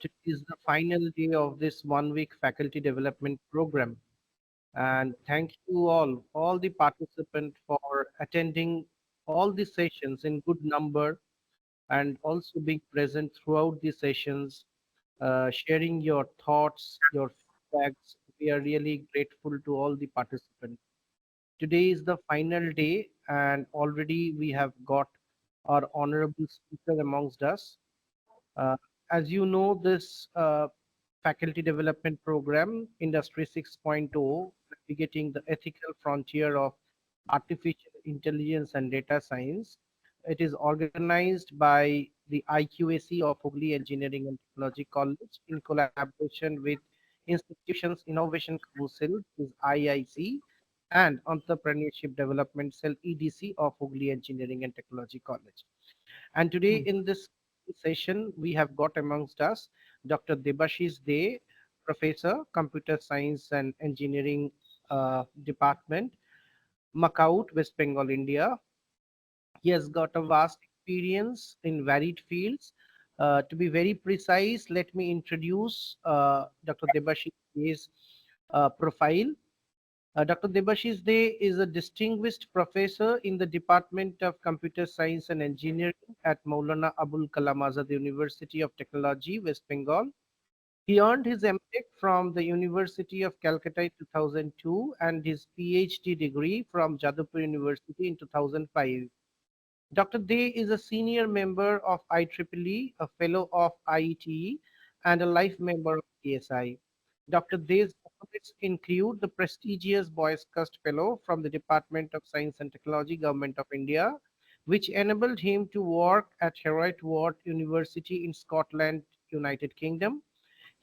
Today is the final day of this 1 week faculty development program. And thank you all the participants for attending all the sessions in good number and also being present throughout the sessions, sharing your thoughts, your feedbacks. We are really grateful to all the participants. Today is the final day, and already we have got our honorable speaker amongst us. Uh, as you know, this faculty development program, Industry 6.0, navigating the ethical frontier of artificial intelligence and data science. It is organized by the IQAC of Hooghly Engineering and Technology College in collaboration with Institutions Innovation Council, is IIC, and Entrepreneurship Development Cell EDC of Hooghly Engineering and Technology College. And today in this session, we have got amongst us Dr. Debashis De, Professor, Computer Science and Engineering Department, Makaut, West Bengal, India. He has got a vast experience in varied fields. To be very precise, let me introduce Dr. Debashis De's profile. Dr. Debashis De is a distinguished professor in the Department of Computer Science and Engineering at Maulana Abul Kalam Azad University of Technology, West Bengal. He earned his M.Tech from the University of Calcutta in 2002 and his Ph.D. degree from Jadavpur University in 2005. Dr. De is a senior member of IEEE, a fellow of IETE, and a life member of KSI. Dr. De's accolades include the prestigious Boyce Cust Fellow from the Department of Science and Technology, Government of India, which enabled him to work at Heriot Ward University in Scotland, United Kingdom.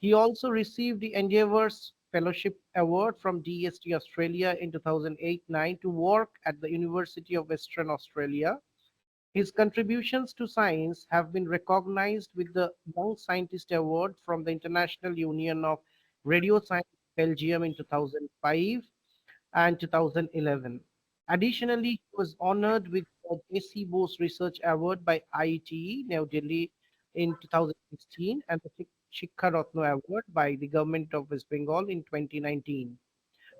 He also received the Endeavours Fellowship Award from DST Australia in 2008-9 to work at the University of Western Australia. His contributions to science have been recognized with the Young Scientist Award from the International Union of Radio Science Belgium in 2005 and 2011. Additionally, he was honored with the J.C. Bose Research Award by IETE, New Delhi in 2016, and the Shikha Ratna Award by the Government of West Bengal in 2019.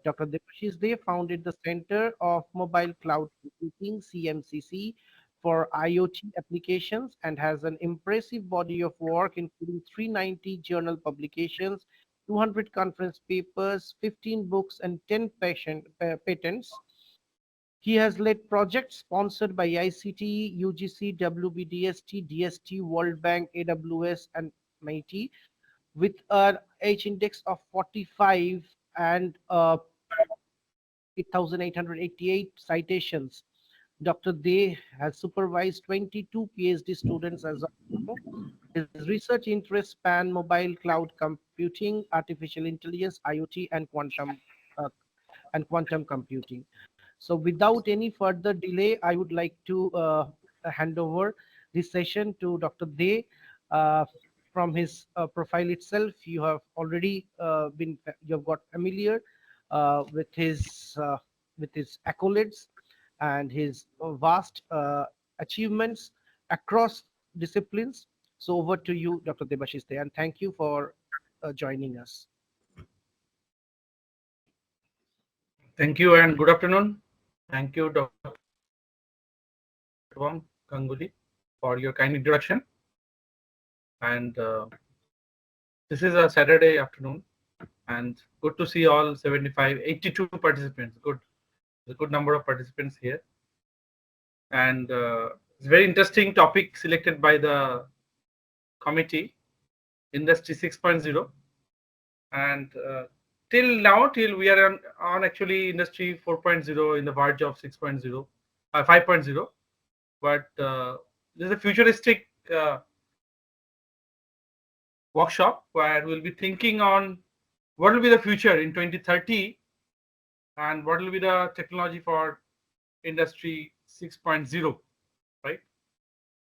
Dr. Debashis De founded the Center of Mobile Cloud Computing, CMCC, for IoT applications and has an impressive body of work, including 390 journal publications, 200 conference papers, 15 books, and 10 patents. He has led projects sponsored by ICT, UGC, WBDST, DST, World Bank, AWS, and MIT with an H index of 45 and 8,888 citations. Dr. De has supervised 22 PhD students as of now. His research interests span mobile cloud computing, artificial intelligence, IoT, uh, and quantum computing. So, without any further delay, I would like to hand over this session to Dr. De. Uh, from his profile itself, you have already you have got familiar uh, with his uh, with his accolades and his vast achievements across disciplines. So, over to you, Dr. Debashis De, and thank you for joining us. Thank you and good afternoon. Thank you, Dr. Ganguly, for your kind introduction. And this is a Saturday afternoon, and good to see all 75, 82 participants. Good, a good number of participants here. And it's a very interesting topic selected by the committee, Industry 6.0. And till now, till we are on actually Industry 4.0 in the verge of 6.0, 5.0. But this is a futuristic workshop where we'll be thinking on what will be the future in 2030 and what will be the technology for Industry 6.0, right?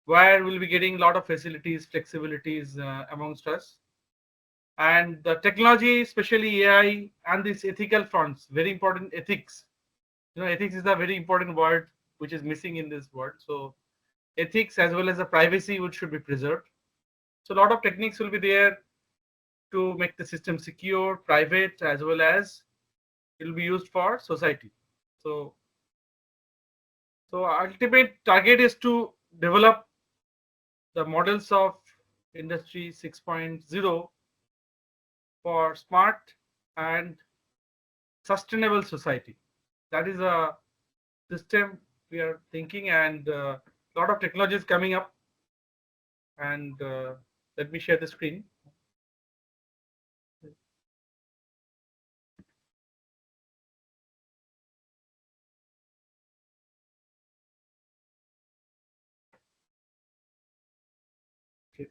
Where we'll be getting a lot of facilities, flexibilities amongst us. And the technology, especially AI and these ethical fronts, very important ethics. Ethics is a very important word which is missing in this world. So ethics as well as the privacy which should be preserved. So a lot of techniques will be there. to make the system secure, private, as well as it will be used for society. So, so ultimate target is to develop the models of industry 6.0 for smart and sustainable society. That is a system we are thinking, and a lot of technologies coming up. And let me share the screen. Okay.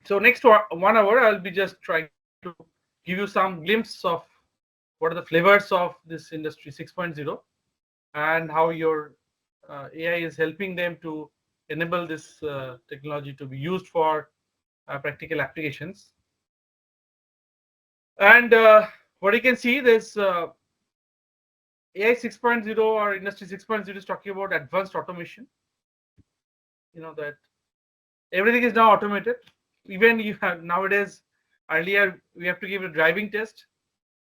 So next 1 hour, I'll be just trying to give you some glimpse of what are the flavors of this industry 6.0 and how your AI is helping them to enable this technology to be used for practical applications. And what you can see, there's AI 6.0 or industry 6.0 is talking about advanced automation. You know that everything is now automated. Even you have nowadays, earlier we have to give a driving test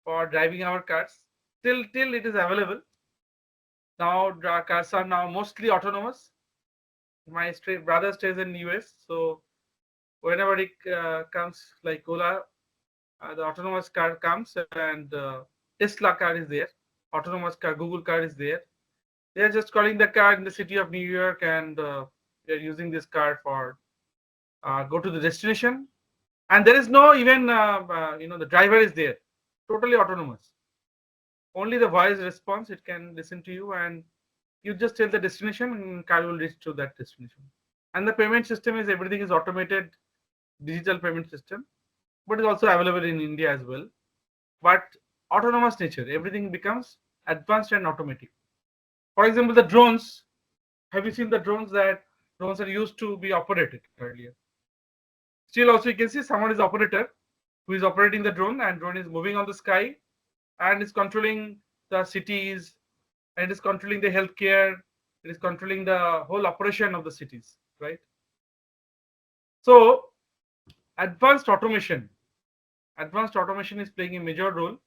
for driving our cars. Till it is available. Now cars are now mostly autonomous. My brother stays in US, so whenever it comes like Ola, the autonomous car comes, and Tesla car is there. Autonomous car, Google car is there. They are just calling the car in the city of New York, and they are using this car for go to the destination. And there is no even the driver is there, totally autonomous. Only the voice response, it can listen to you, and you just tell the destination, and car will reach to that destination. And the payment system is everything is automated, digital payment system, but it's also available in India as well. But autonomous nature, everything becomes advanced and automatic. For example, the drones. Have you seen the drones? That drones are used to be operated earlier. Still, also you can see someone is operator who is operating the drone, and drone is moving on the sky and is controlling the cities, and it is controlling the healthcare. It is controlling the whole operation of the cities, right? So, advanced automation. Advanced automation is playing a major role,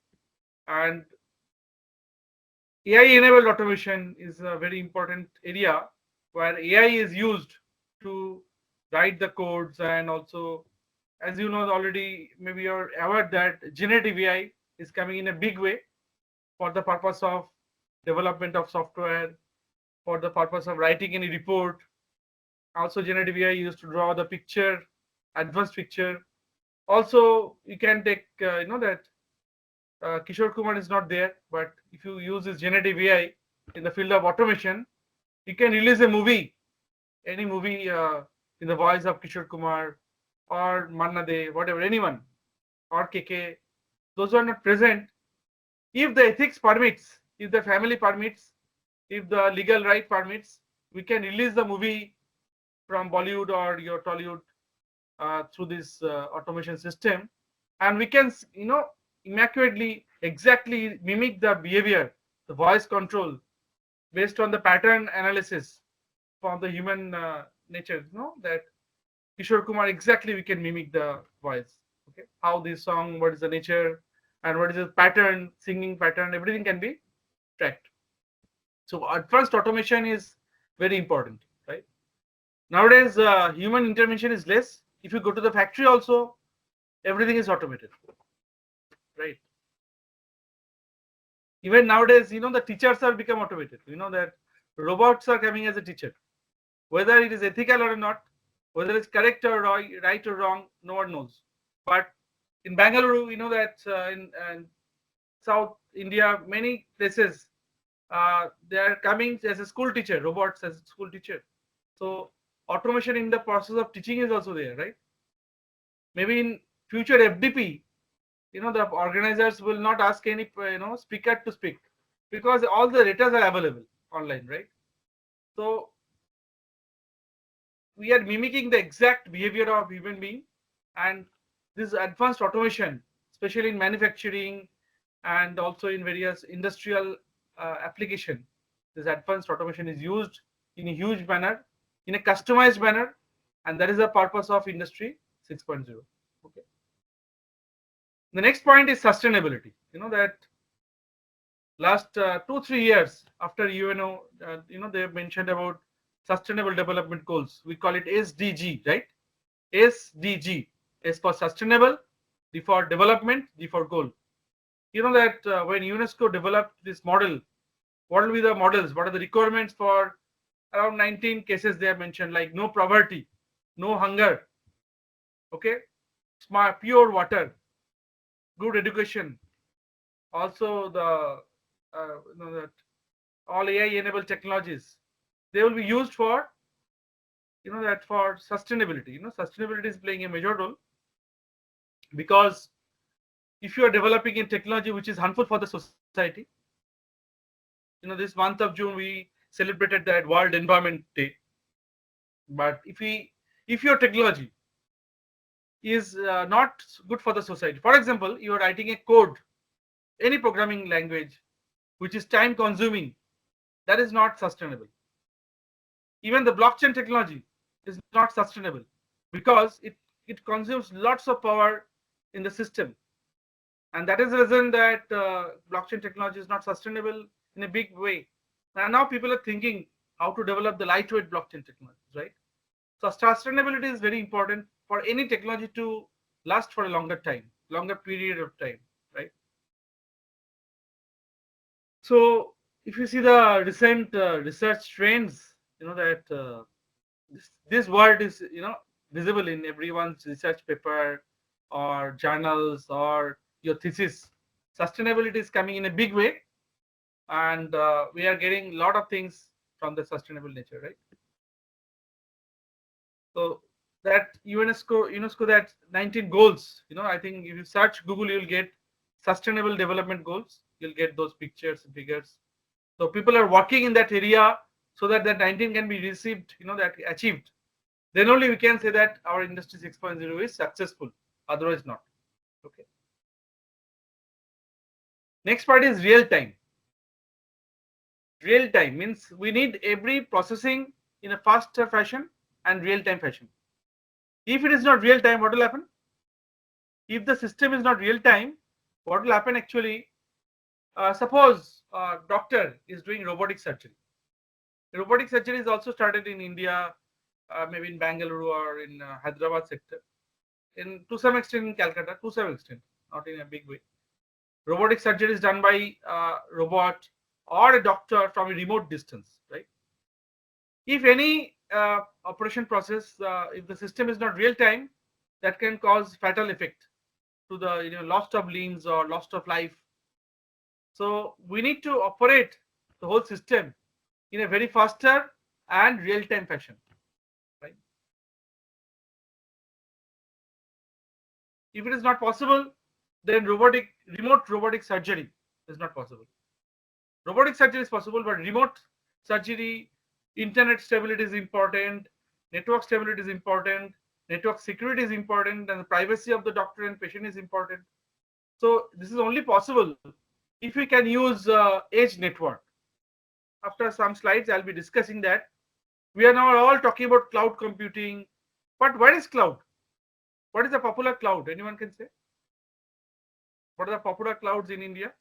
and AI-enabled automation is a very important area where AI is used to write the codes, and also, as you know already, maybe you're aware that generative AI is coming in a big way for the purpose of development of software, for the purpose of writing any report. Also, generative AI used to draw the picture, advanced picture. Also, you can take, that Kishore Kumar is not there, but if you use this generative AI in the field of automation, you can release a movie, any movie in the voice of Kishore Kumar or Manna De, whatever, anyone, or KK. Those who are not present, if the ethics permits, if the family permits, if the legal right permits, we can release the movie from Bollywood or your Tollywood through this automation system, and we can, immaculately, exactly mimic the behavior, the voice control based on the pattern analysis from the human nature. That Kishore Kumar, exactly we can mimic the voice. Okay, how this song, what is the nature, and what is the pattern, singing pattern, everything can be tracked. So advanced automation is very important, right? Nowadays, human intervention is less. If you go to the factory, also everything is automated, right? Even nowadays, the teachers are become automated. That robots are coming as a teacher. Whether it is ethical or not, whether it's correct or right or wrong, no one knows. But in Bangalore, that in South India, many places, they are coming as a school teacher, robots as a school teacher. So automation in the process of teaching is also there, right? Maybe in future FDP, the organizers will not ask any speaker to speak, because all the data are available online, right? So we are mimicking the exact behavior of human being, and this advanced automation, especially in manufacturing and also in various industrial application, this advanced automation is used in a huge manner, in a customized manner, and that is the purpose of industry 6.0. Okay. The next point is sustainability. That last 2-3 years after UNO, they have mentioned about Sustainable Development Goals. We call it SDG, right? SDG. S for sustainable, D for development, G for goal. That when UNESCO developed this model, what will be the models? What are the requirements for around 19 cases they have mentioned, like no poverty, no hunger, okay, smart, pure water, good education, also the that all AI enabled technologies, they will be used for that for sustainability. Sustainability is playing a major role because if you are developing a technology which is harmful for the society, this month of June we celebrated that World Environment Day. But if your technology is not good for the society, for example, you are writing a code, any programming language which is time consuming, that is not sustainable. Even the blockchain technology is not sustainable because it consumes lots of power in the system, and that is the reason that blockchain technology is not sustainable in a big way. And now people are thinking how to develop the lightweight blockchain technologies, right? So sustainability is very important for any technology to last for a longer period of time, right? So if you see the recent research trends, that this word is visible in everyone's research paper or journals or your thesis. Sustainability is coming in a big way, and we are getting a lot of things from the sustainable nature, right? So that UNESCO that 19 goals. I think if you search Google, you'll get sustainable development goals. You'll get those pictures and figures. So people are working in that area so that that 19 can be received, that achieved. Then only we can say that our industry 6.0 is successful. Otherwise not. Okay. Next part is real time. Real time means we need every processing in a faster fashion and real time fashion. If it is not real time, what will happen? If the system is not real time, what will happen actually? Suppose a doctor is doing robotic surgery. Robotic surgery is also started in India, maybe in Bangalore or in Hyderabad sector, in to some extent in Calcutta, to some extent, not in a big way. Robotic surgery is done by a robot or a doctor from a remote distance, right? If any operation process, if the system is not real time, that can cause fatal effect to the loss of limbs or loss of life. So we need to operate the whole system in a very faster and real time fashion, right? If it is not possible, then remote robotic surgery is not possible. Robotic surgery is possible, but remote surgery, internet stability is important, network stability is important, network security is important, and the privacy of the doctor and patient is important. So this is only possible if we can use edge network. After some slides, I'll be discussing that. We are now all talking about cloud computing, but what is cloud? What is the popular cloud? Anyone can say? What are the popular clouds in India?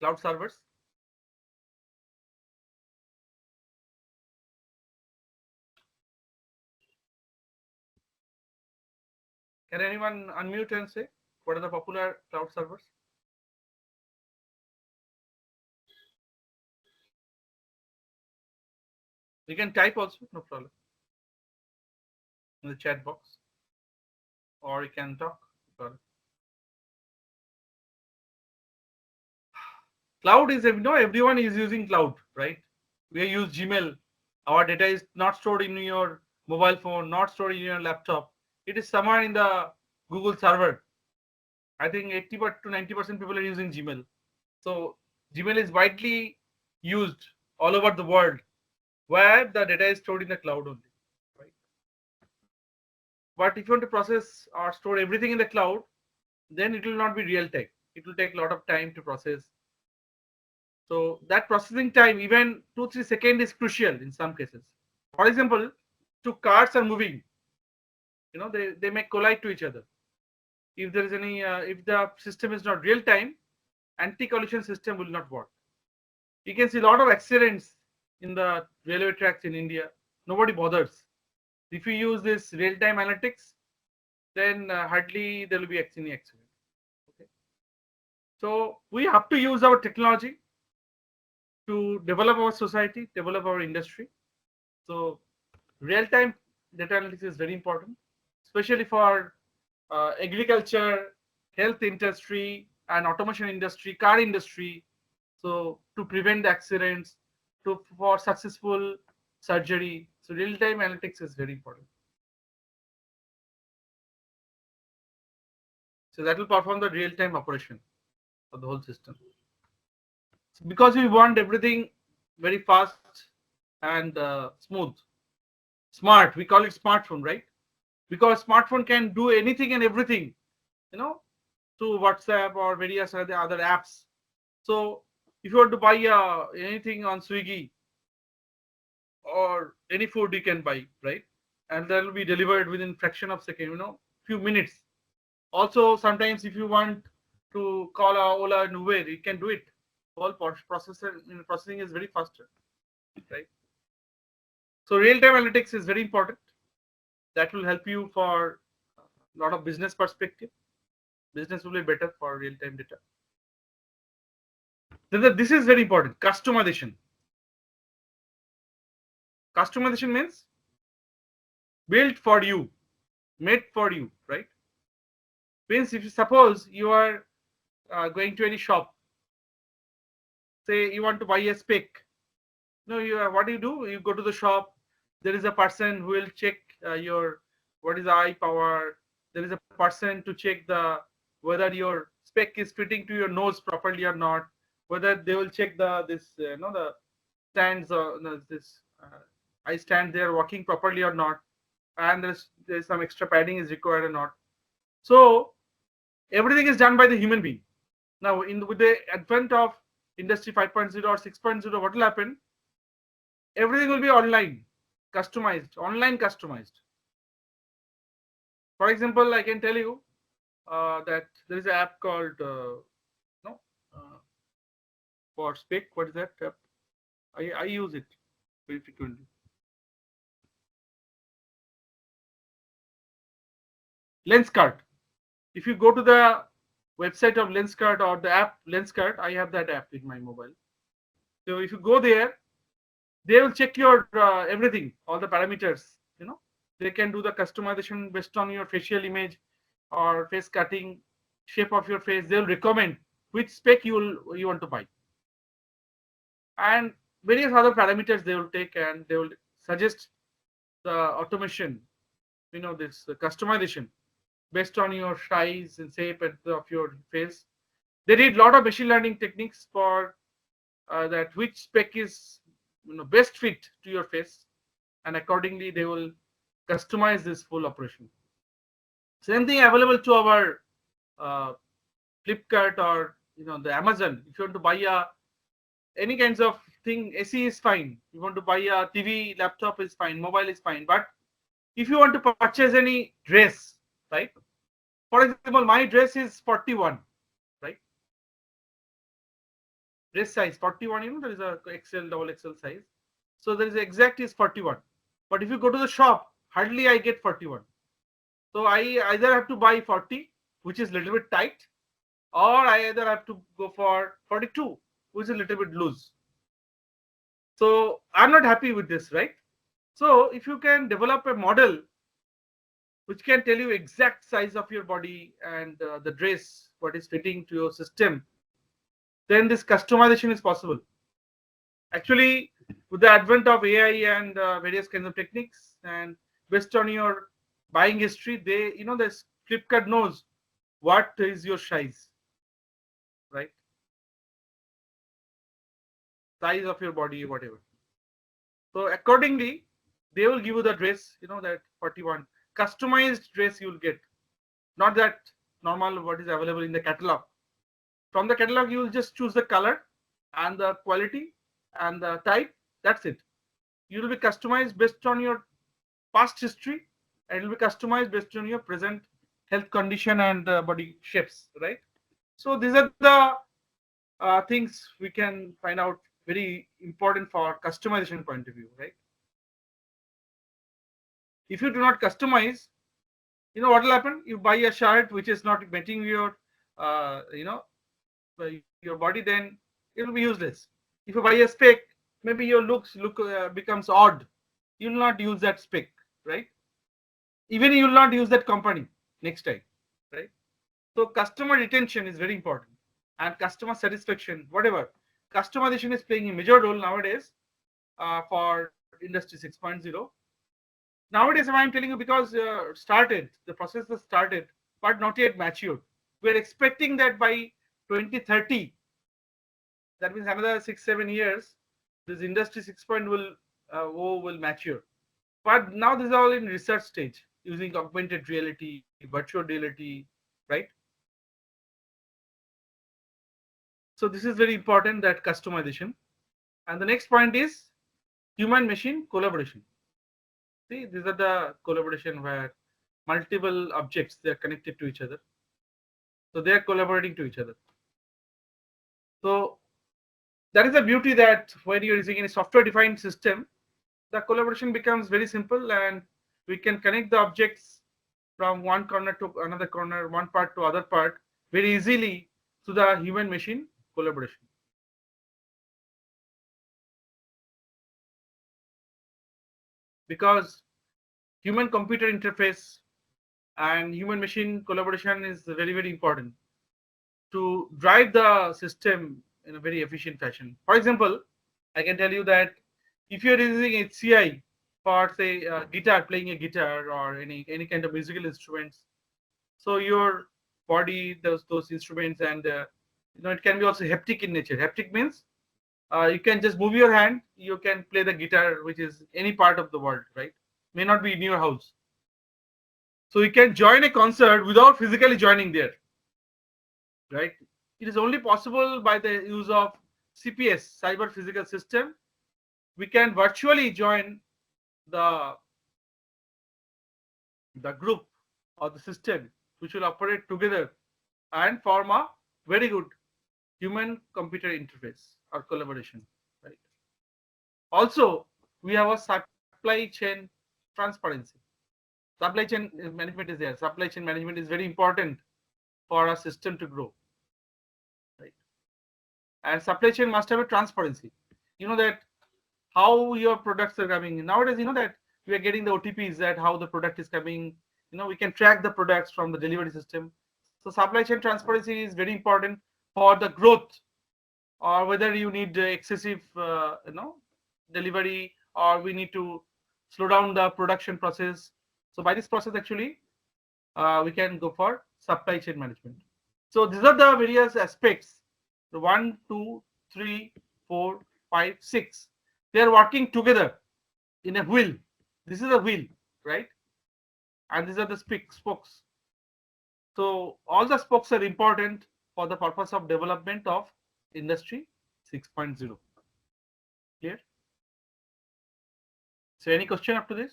Cloud servers. Can anyone unmute and say what are the popular cloud servers? You can type also, no problem, in the chat box, or you can talk. Cloud is, everyone is using cloud, right? We use Gmail. Our data is not stored in your mobile phone, not stored in your laptop. It is somewhere in the Google server. I think 80 to 90% people are using Gmail. So Gmail is widely used all over the world, where the data is stored in the cloud only, right? But if you want to process or store everything in the cloud, then it will not be real time. It will take a lot of time to process. So that processing time, even 2-3 seconds, is crucial in some cases. For example, two cars are moving, they may collide to each other. If there is any, if the system is not real time, anti-collision system will not work. You can see a lot of accidents in the railway tracks in India. Nobody bothers. If you use this real-time analytics, then hardly there will be any accident. Okay. So we have to use our technology to develop our society, develop our industry. So real-time data analytics is very important, especially for agriculture, health industry, and automation industry, car industry. So to prevent the accidents, to for successful surgery. So real-time analytics is very important. So that will perform the real-time operation of the whole system. So because we want everything very fast and smooth, smart. We call it smartphone, right? Because smartphone can do anything and everything, you know, through WhatsApp or various other apps. So if you want to buy anything on Swiggy or any food you can buy, right? And that will be delivered within fraction of second, few minutes. Also, sometimes if you want to call a Ola and Uber, you can do it. All processing is very faster, right? So real-time analytics is very important. That will help you for a lot of business perspective. Business will be better for real-time data. Then this is very important. Customization. Customization means built for you, made for you, right? Means if you suppose you are going to any shop, say you want to buy a spec. No, what do? You go to the shop. There is a person who will check your what is the eye power. There is a person to check the whether your spec is fitting to your nose properly or not. Whether they will check the stands or this eye stand they are working properly or not, and there's some extra padding is required or not. So everything is done by the human being. Now, with the advent of Industry 5.0 or 6.0, what will happen? Everything will be online, customized, online customized. For example, I can tell you that there is an app called no uh, for spec. What is that app? I use it very frequently. Lenskart. If you go to the website of Lenskart or the app Lenskart, I have that app in my mobile. So if you go there, they will check your everything, all the parameters. They can do the customization based on your facial image or face cutting, shape of your face. They will recommend which spec you want to buy, and various other parameters they will take, and they will suggest the automation. This customization based on your size and shape of your face. They did a lot of machine learning techniques for that which spec is best fit to your face, and accordingly they will customize this full operation. Same thing available to our uh, Flipkart or the Amazon. If you want to buy any kinds of thing, AC is fine. You want to buy a TV, laptop is fine, mobile is fine. But if you want to purchase any dress, right? For example, my dress is 41, right? Dress size 41. There is a XL, double XL size. So there is exact is 41. But if you go to the shop, hardly I get 41. So I either have to buy 40, which is a little bit tight, or I either have to go for 42, which is a little bit loose. So I'm not happy with this, right? So if you can develop a model which can tell you exact size of your body and the dress, what is fitting to your system, then this customization is possible. Actually, with the advent of AI and various kinds of techniques, and based on your buying history, this Flipkart knows what is your size, right? Size of your body, whatever. So accordingly, they will give you the dress, that 41 customized dress you will get, not that normal what is available in the catalog. From the catalog, you will just choose the color and the quality and the type. That's it. You will be customized based on your past history, and it will be customized based on your present health condition and body shapes, right? So these are the things we can find out very important for customization point of view, right? If you do not customize, what will happen? You buy a shirt which is not meeting your your body, then it will be useless. If you buy a spec, maybe your look becomes odd. You will not use that spec, right? Even you will not use that company next time, right? So customer retention is very important, and customer satisfaction, whatever. Customization is playing a major role nowadays for Industry 6.0. Nowadays, I'm telling you because the process has started, but not yet matured. We are expecting that by 2030, that means another 6 7 years, this Industry 6.0 will mature. But now this is all in research stage, using augmented reality, virtual reality, right? So this is very important, that customization. And the next point is human machine collaboration. See, these are the collaboration where multiple objects, they are connected to each other. So they are collaborating to each other. So that is the beauty, that when you're using any software defined system, the collaboration becomes very simple, and we can connect the objects from one corner to another corner, one part to other part very easily to the human machine collaboration. Because human computer interface and human machine collaboration is very, very important to drive the system in a very efficient fashion. For example, I can tell you that if you're using HCI for, say, guitar, playing a guitar or any kind of musical instruments, so your body, those instruments, and it can be also haptic in nature. Haptic means you can just move your hand, you can play the guitar, which is any part of the world, right? May not be in your house. So you can join a concert without physically joining there, right? It is only possible by the use of CPS, cyber physical system. We can virtually join the group or the system, which will operate together and form a very good human computer interface or collaboration, right? Also, we have a supply chain transparency. Supply chain management is there. Supply chain management is very important for a system to grow, right? And supply chain must have a transparency. That how your products are coming nowadays. That we are getting the OTPs, that how the product is coming. We can track the products from the delivery system. So supply chain transparency is very important for the growth, or whether you need excessive delivery, or we need to slow down the production process. So by this process, actually, we can go for supply chain management. So these are the various aspects. The 1, 2, 3, 4, 5, 6. They are working together in a wheel. This is a wheel, right? And these are the spokes. So all the spokes are important for the purpose of development of Industry 6.0. Clear? So any question up to this?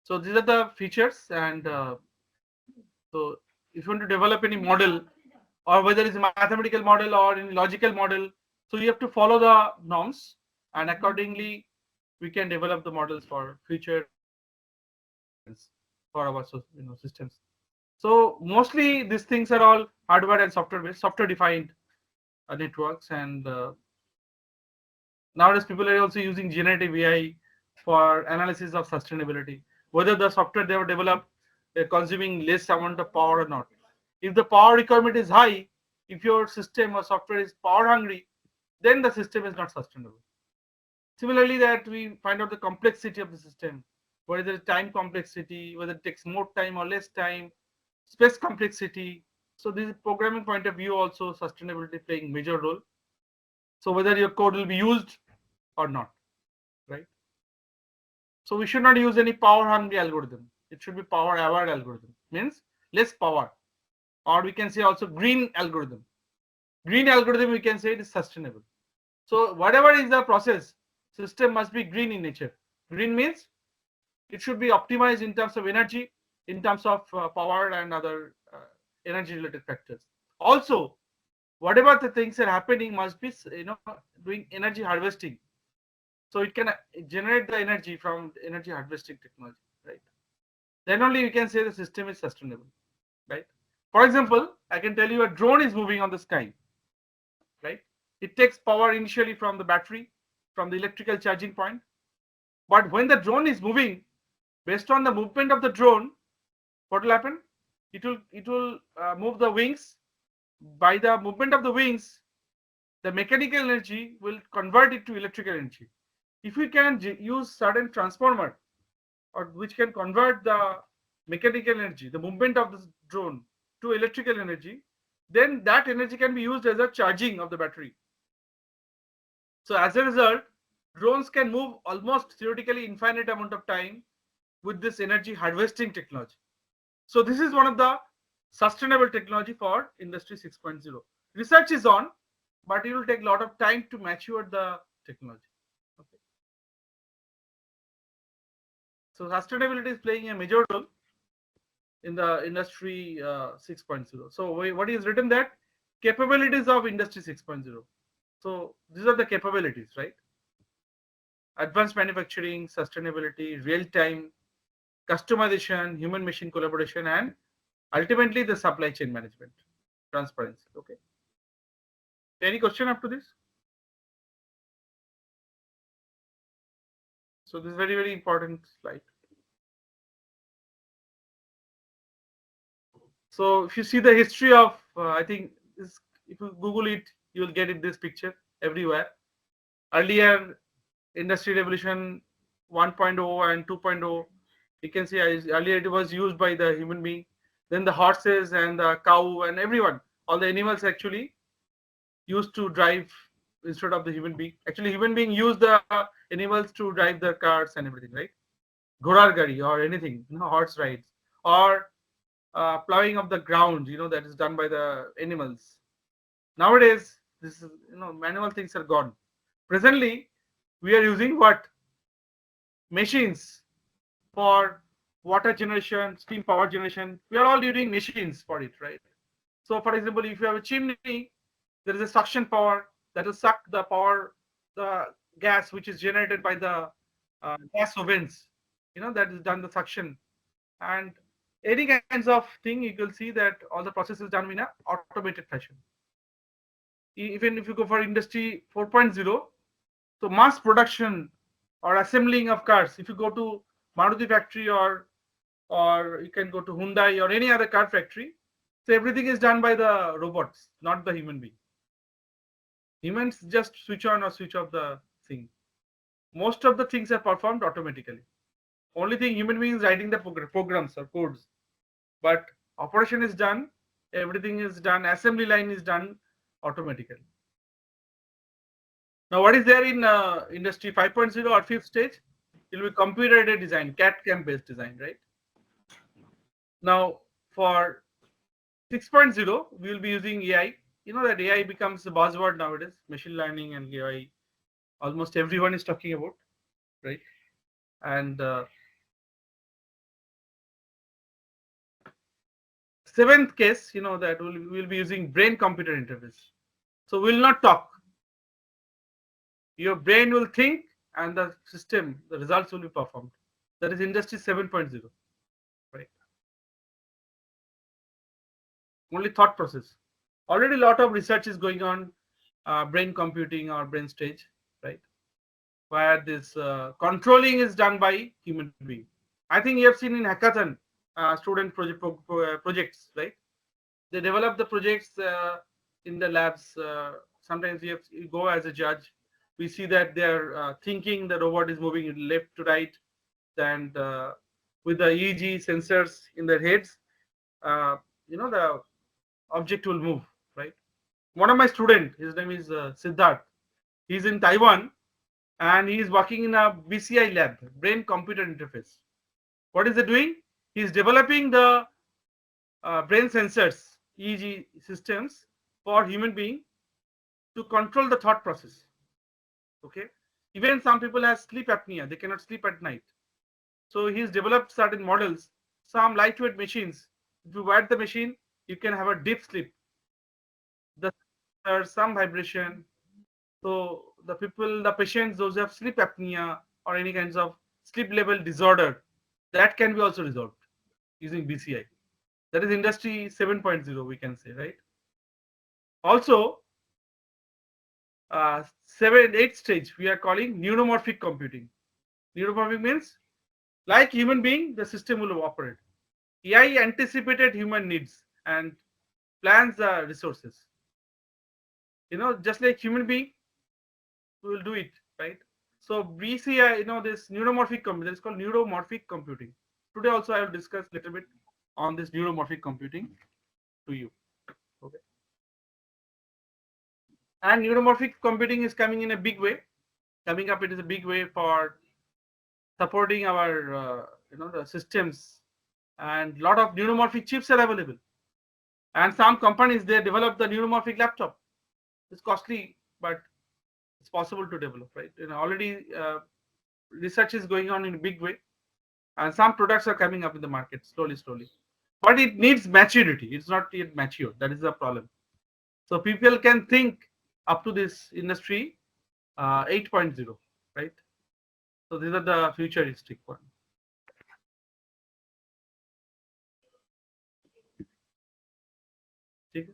So these are the features, and so if you want to develop any model, or whether it's a mathematical model or any logical model, so you have to follow the norms, and accordingly we can develop the models for future reference for our systems. So mostly these things are all hardware and software based, software defined networks, and nowadays people are also using generative AI for analysis of sustainability, whether the software they have developed consuming less amount of power or not. If the power requirement is high, if your system or software is power hungry, then the system is not sustainable. Similarly, that we find out the complexity of the system, whether there is time complexity, whether it takes more time or less time, space complexity. So this is programming point of view also, sustainability playing major role. So whether your code will be used or not, right? So we should not use any power hungry algorithm. It should be power aware algorithm, means less power, or we can say also green algorithm. Green algorithm, we can say it is sustainable. So whatever is the process, system must be green in nature. Green means it should be optimized in terms of energy, in terms of power and other energy related factors. Also, whatever the things are happening must be doing energy harvesting, so it can generate the energy from energy harvesting technology, right? Then only we can say the system is sustainable, right? For example, I can tell you a drone is moving on the sky, right? It takes power initially from the battery, from the electrical charging point, but when the drone is moving, based on the movement of the drone, what will happen? It will move the wings. By the movement of the wings, the mechanical energy will convert it to electrical energy. If we can use certain transformer or which can convert the mechanical energy, the movement of this drone, to electrical energy, then that energy can be used as a charging of the battery. So as a result, drones can move almost theoretically infinite amount of time with this energy harvesting technology. So this is one of the sustainable technology for industry 6.0. Research is on, but it will take a lot of time to mature the technology. Okay. So sustainability is playing a major role in the industry 6.0. So what is written that capabilities of industry 6.0. So these are the capabilities, right? Advanced manufacturing, sustainability, real time, customization, human machine collaboration, and ultimately the supply chain management, transparency. Okay. Any question up to this? So this is very, very important slide. So if you see the history of, I think this, if you Google it, you will get it this picture everywhere. Earlier, industry revolution 1.0 and 2.0, you can see earlier it was used by the human being. Then the horses and the cow and everyone, all the animals actually used to drive instead of the human being. Actually, human being use the animals to drive the cars and everything, right? Ghorar gari or anything, horse rides or plowing of the ground, that is done by the animals. Nowadays, this is manual things are gone. Presently, we are using what? Machines for water generation, steam power generation. We are all using machines for it, right? So, for example, if you have a chimney, there is a suction power that will suck the power, the gas which is generated by the gas ovens. That is done the suction, and any kinds of thing you will see that all the process is done in a automated fashion. Even if you go for industry 4.0, so mass production or assembling of cars, if you go to Maruti factory or you can go to Hyundai or any other car factory, so everything is done by the robots, not the human being. Humans just switch on or switch off the thing. Most of the things are performed automatically. Only thing human beings writing the programs or codes, but operation is done, everything is done, assembly line is done automatically. Now, what is there in industry 5.0 or fifth stage? It will be computer aided design, CAD/CAM based design, right? Now, for 6.0, we will be using AI. You know that AI becomes the buzzword nowadays, machine learning and AI. Almost everyone is talking about, right? And seventh case, that we'll be using brain computer interface. So we'll not talk. Your brain will think and the system, the results will be performed. That is industry 7.0, right? Only thought process. Already a lot of research is going on, brain computing or brain stage, right? Where this controlling is done by human being. I think you have seen in hackathon, student projects, right? They develop the projects in the labs. Sometimes you go as a judge. We see that they're thinking the robot is moving left to right, and with the EEG sensors in their heads, the object will move, right? One of my student, his name is Siddharth. He's in Taiwan and he is working in a BCI lab, brain computer interface. What is he doing? He is developing the brain sensors, EEG systems for human being to control the thought process. Okay. Even some people have sleep apnea, they cannot sleep at night. So he's developed certain models, some lightweight machines. If you wear the machine, you can have a deep sleep. There's some vibration. So the people, the patients, those who have sleep apnea or any kinds of sleep level disorder, that can be also resolved using BCI. That is industry 7.0, we can say, right? Also, 8th stage, we are calling neuromorphic computing. Neuromorphic means like human being, the system will operate. AI anticipated human needs and plans the resources. Just like human being, we will do it, right? So BCI, this neuromorphic computing, it's called neuromorphic computing. Today also I will discuss a little bit on this neuromorphic computing to you. Okay. And neuromorphic computing is coming in a big way. Coming up, it is a big way for supporting our, the systems, and lot of neuromorphic chips are available. And some companies, they develop the neuromorphic laptop. It's costly, but it's possible to develop, right? Already research is going on in a big way, and some products are coming up in the market slowly, slowly. But it needs maturity. It's not yet mature. That is the problem. So people can think up to this industry 8.0, right? So these are the futuristic one. Okay.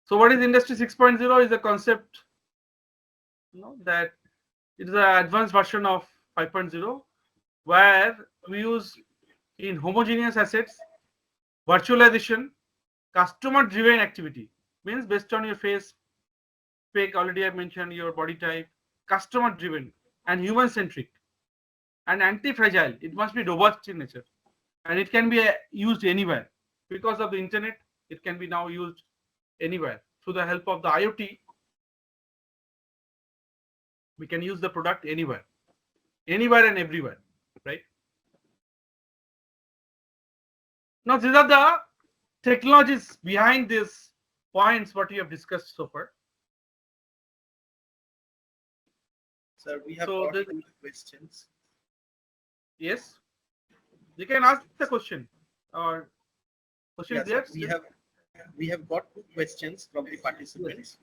So what is industry 6.0 is a concept, that it is an advanced version of 5.0, where we use in homogeneous assets, virtualization, customer driven activity, means based on your face spec, already I mentioned your body type, customer driven and human centric and anti fragile. It must be robust in nature, and it can be used anywhere because of the internet. It can be now used anywhere through the help of the IoT. We can use the product anywhere, anywhere and everywhere, right? Now these are the technologies behind these points what we have discussed so far. Sir, we have So got two questions. yes, you can ask the question or question Yes, there. we have got two questions from the participants.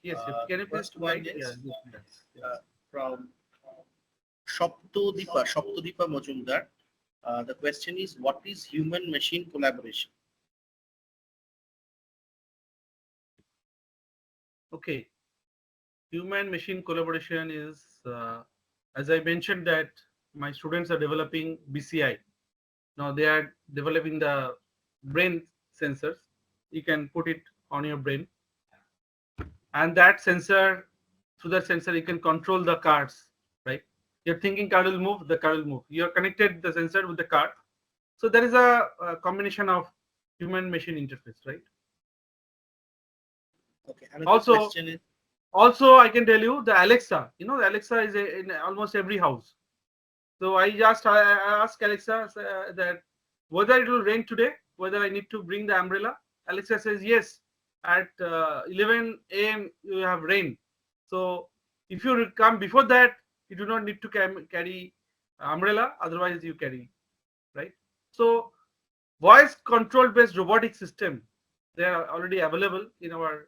Yes, can you please First one is from Shoptodipa Majumdar. The question is, what is human-machine collaboration? Okay, human machine collaboration is, as I mentioned, that my students are developing BCI. Now they are developing the brain sensors. You can put it on your brain, and that sensor, through that sensor, you can control the cars, right? You're thinking car will move, the car will move. You're connected the sensor with the car. So there is a combination of human machine interface, right? Okay. Another question is, also I can tell you the Alexa. The Alexa is in almost every house. So I ask Alexa that whether it will rain today, whether I need to bring the umbrella. Alexa says yes. At 11 a.m. you have rain. So if you come before that, you do not need to carry umbrella. Otherwise, you carry, right? So voice control based robotic system, they are already available in our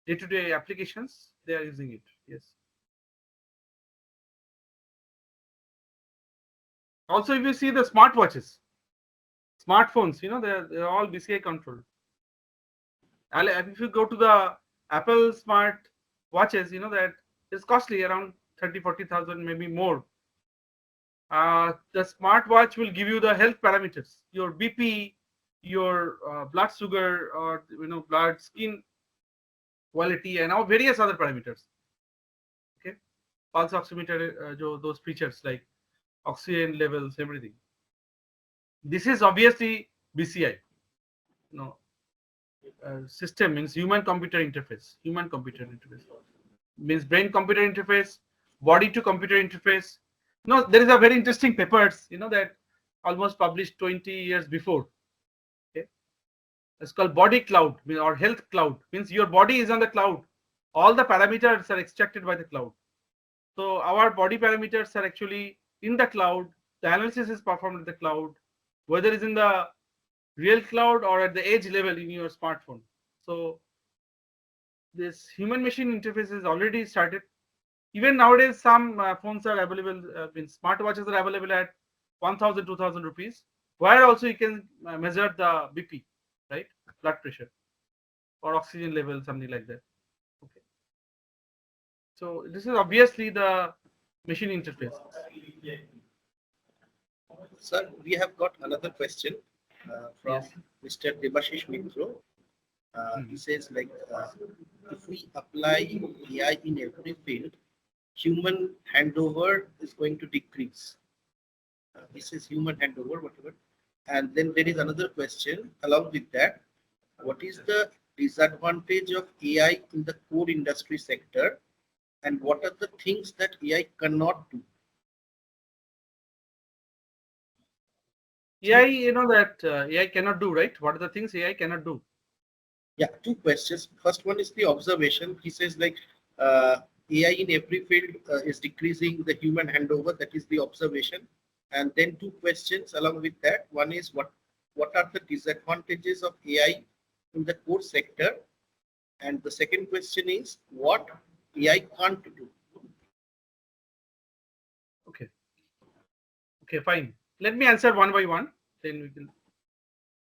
day-to-day applications. They are using it. Yes. Also, if you see the smartwatches, smartphones, they're all BCI controlled. If you go to the Apple smart watches, that is costly, around 30,000-40,000, maybe more. The smartwatch will give you the health parameters, your BP, your blood sugar, or blood skin quality, and now various other parameters. Okay, pulse oximeter, those features like oxygen levels, everything. This is obviously BCI. System means human computer interface. Human computer interface means brain computer interface, body to computer interface. There is a very interesting papers, that almost published 20 years before. Okay, it's called body cloud or health cloud. Means your body is on the cloud. All the parameters are extracted by the cloud. So our body parameters are actually in the cloud. The analysis is performed in the cloud, whether it's in the real cloud or at the edge level in your smartphone. So this human machine interface is already started. Even nowadays, some phones are available, smartwatches are available at 1,000, 2,000 rupees, where also you can measure the BP, right? Blood pressure or oxygen level, something like that. Okay. So this is obviously the machine interface. Sir, we have got another question from Yes. Mr. Debashis Mitro. He says if we apply AI in every field, human handover is going to decrease. He says human handover, whatever. And then there is another question along with that. What is the disadvantage of AI in the core industry sector? And what are the things that AI cannot do? AI, you know that AI cannot do, right? What are the things AI cannot do? Yeah, two questions. First one is the observation. He says AI in every field is decreasing the human handover. That is the observation. And then two questions along with that. One is what are the disadvantages of AI in the core sector? And the second question is what AI can't do. Okay. Okay, fine. Let me answer one by one. Then we can.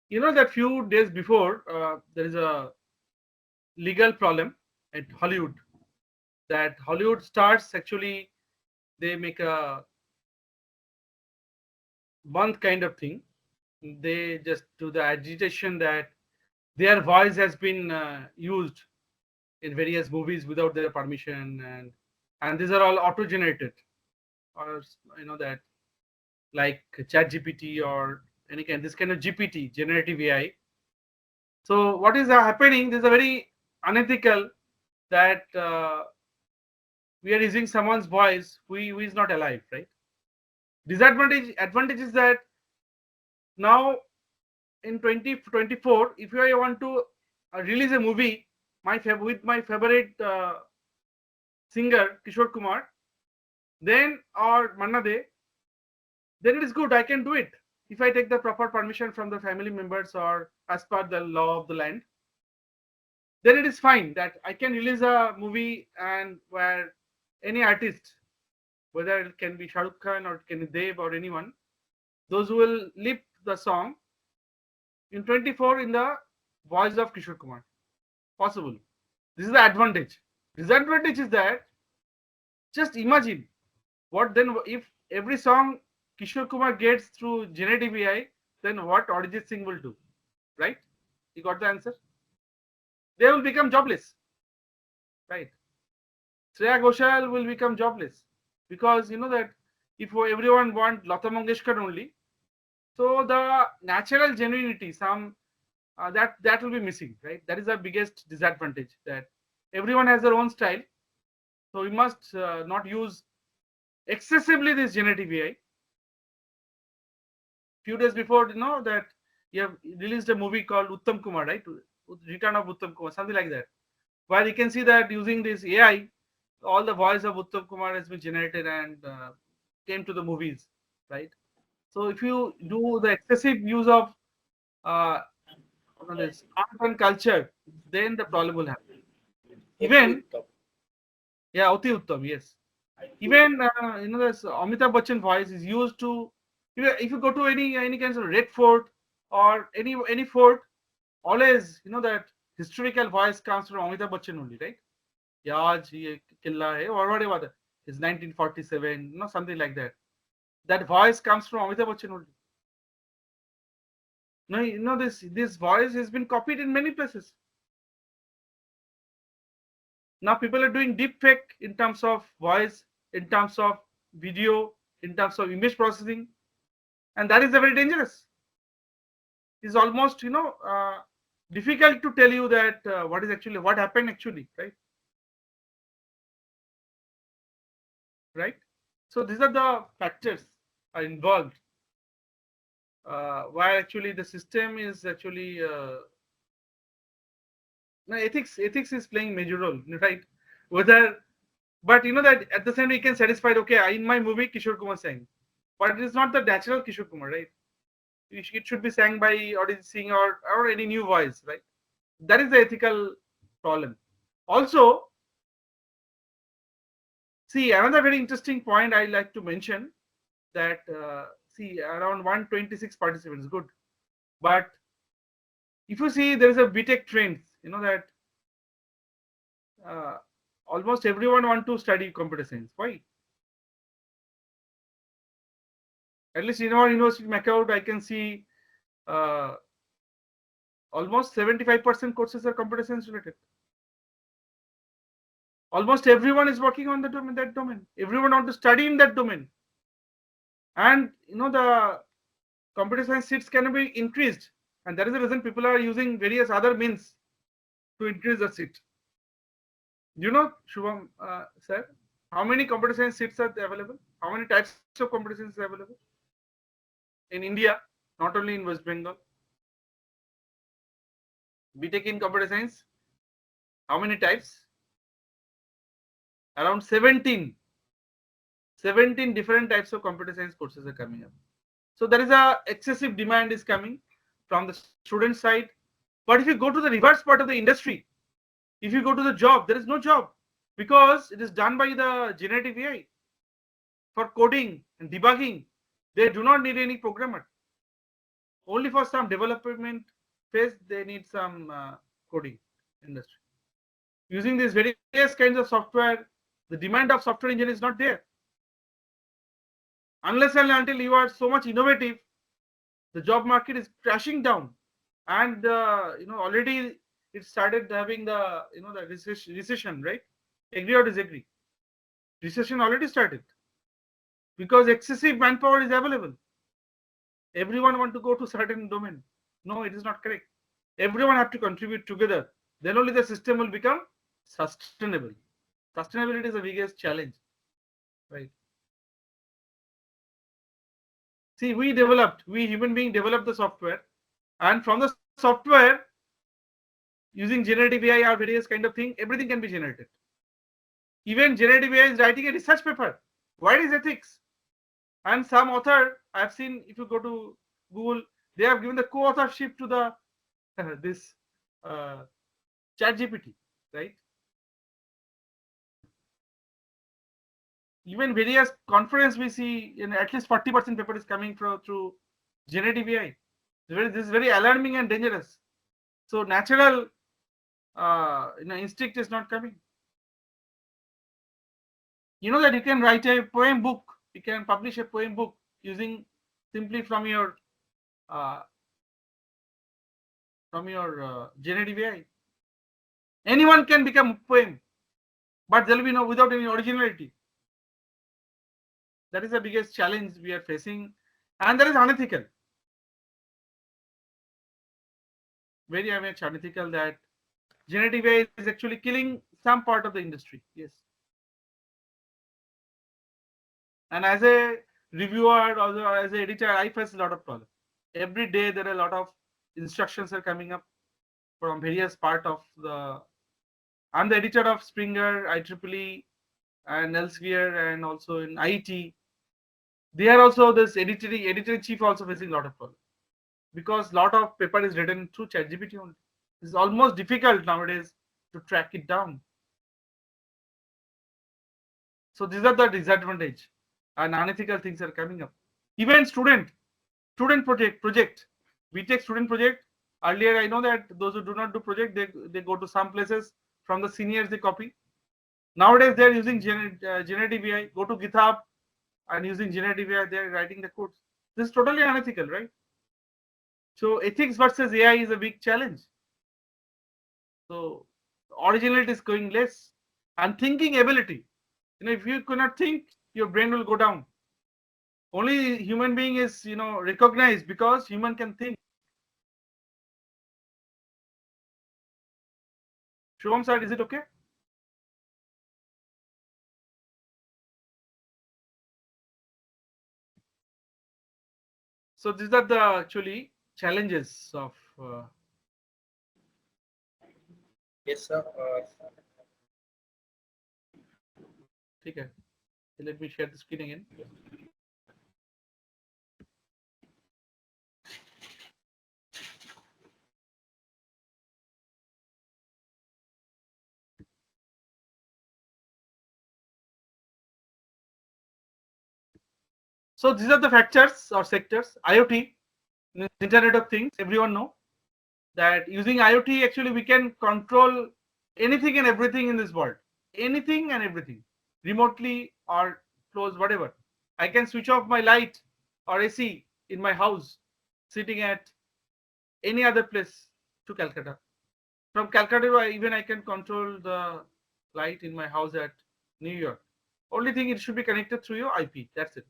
You know that few days before, there is a legal problem at Hollywood. That Hollywood stars actually they make a month kind of thing. They just do the agitation that their voice has been used in various movies without their permission, and these are all auto generated, or you know that like chat gpt or any kind this kind of gpt generative AI. So what is happening, this is a very unethical that we are using someone's voice who is not alive, right? Advantage is that now in 2024, if I want to release a movie with my favorite singer Kishore Kumar, then or Manna De, then it is good. I can do it if I take the proper permission from the family members or as per the law of the land. Then it is fine that I can release a movie and where any artist, whether it can be Shah Rukh Khan or it can be Dev or anyone, those who will lip the song in 24 in the voice of Kishore Kumar. Possible. This is the advantage. Disadvantage is that just imagine what then if every song Kishore Kumar gets through generative AI, then what Arijit Singh will do, right? You got the answer? They will become jobless, right? Shreya Ghoshal will become jobless because you know that if everyone want Lata Mangeshkar only, so the natural genuinity, some that will be missing, right? That is the biggest disadvantage that everyone has their own style, so we must not use excessively this generative AI. Few days before, you know that you have released a movie called Uttam Kumar, right? Return of Uttam Kumar, something like that, where you can see that using this AI, all the voice of Uttam Kumar has been generated and came to the movies, right? So if you do the excessive use of uh, this art and culture, then the problem will happen. Even yeah, Oti Uttam, yes. Even you know this Amitabh Bachchan voice is used to if you go to any kind of Red Fort or any fort, always you know that historical voice comes from Amitabh Bachchan only, right? Yeah, आज ये किला है or whatever is 1947, you know, something like that. That voice comes from Amitabh Bachchan only. No, you know this voice has been copied in many places. Now people are doing deep fake in terms of voice, in terms of video, in terms of image processing, and that is very dangerous. It's almost difficult to tell you that what happened actually, right? So these are the factors are involved where actually the system is actually No, ethics is playing major role, right? Whether, but that at the same time you can satisfy. Okay, in my movie Kishore Kumar sang, but it is not the natural Kishore Kumar, right? It should be sang by Audit Singh or any new voice, right? That is the ethical problem. Also, see, another very interesting point I like to mention that see, around 126 participants, good, but if you see there is a B.Tech trend, that uh, almost everyone want to study computer science. Why? At least in our university, Macau, I can see uh, almost 75% courses are computer science related. Almost everyone is working on that domain. Everyone want to study in that domain, and the computer science seats can be increased, and that is the reason people are using various other means to increase the seat. Shubham, sir, how many computer science seats are available? How many types of computer science are available in India, not only in West Bengal? B.Tech in computer science, how many types? Around 17 different types of computer science courses are coming up. So there is a excessive demand is coming from the student side. But if you go to the reverse part of the industry, if you go to the job, there is no job because it is done by the generative AI for coding and debugging. They do not need any programmer. Only for some development phase, they need some coding industry. Using these various kinds of software, the demand of software engineer is not there. Unless and until you are so much innovative, the job market is crashing down. And already it started having the recession, right? Agree or disagree? Recession already started because excessive manpower is available. Everyone want to go to certain domain. No, it is not correct. Everyone have to contribute together. Then only the system will become sustainable. Sustainability is the biggest challenge, right? See, we human being developed the software, and from the software, using generative AI or various kind of thing, everything can be generated. Even generative AI is writing a research paper. What is ethics? And some author I've seen, if you go to Google, they have given the co-authorship to the this uh, chat GPT, right? Even various conference we see in at least 40% paper is coming through generative AI. This is very alarming and dangerous. So natural instinct is not coming. You know that you can write a poem book, you can publish a poem book using simply from your generative AI. Anyone can become a poem, but there will be no without any originality. That is the biggest challenge we are facing, and that is unethical. Very much unethical that generative AI is actually killing some part of the industry. Yes, and as a reviewer or as an editor, I face a lot of problems. Every day there are a lot of instructions are coming up from various part of the. I'm the editor of Springer, IEEE, and elsewhere, and also in IETE. They are also this editor chief also facing a lot of problems because a lot of paper is written through ChatGPT only. It's almost difficult nowadays to track it down. So these are the disadvantage, and unethical things are coming up. Even student project, B.Tech student project. Earlier, I know that those who do not do project, they go to some places from the seniors they copy. Nowadays, they are using generative AI. Go to GitHub and using generative AI, they are writing the codes. This is totally unethical, right? So ethics versus AI is a big challenge. So originality is going less, and thinking ability. If you cannot think, your brain will go down. Only human being is recognized because human can think. Shubham sir, is it okay? So these are the actually challenges of Yes, sir. Okay. Let me share the screen again. So these are the factors or sectors. IoT, Internet of Things. Everyone know that using IoT actually we can control anything and everything in this world. Anything and everything, remotely or close, whatever. I can switch off my light or AC in my house, sitting at any other place to Calcutta. From Calcutta, even I can control the light in my house at New York. Only thing, it should be connected through your IP. That's it.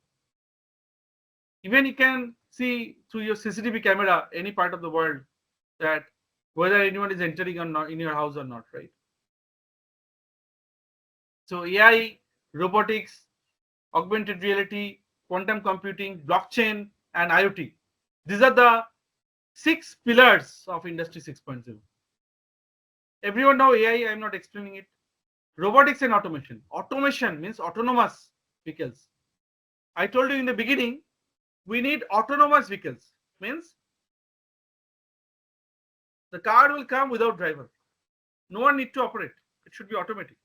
Even you can see through your CCTV camera any part of the world that whether anyone is entering or not in your house or not, right? So AI, robotics, augmented reality, quantum computing, blockchain, and IoT. These are the 6 pillars of Industry 6.0. Everyone know AI, I'm not explaining it. Robotics and automation. Automation means autonomous vehicles. I told you in the beginning, we need autonomous vehicles. Means the car will come without driver. No one need to operate. It should be automatic.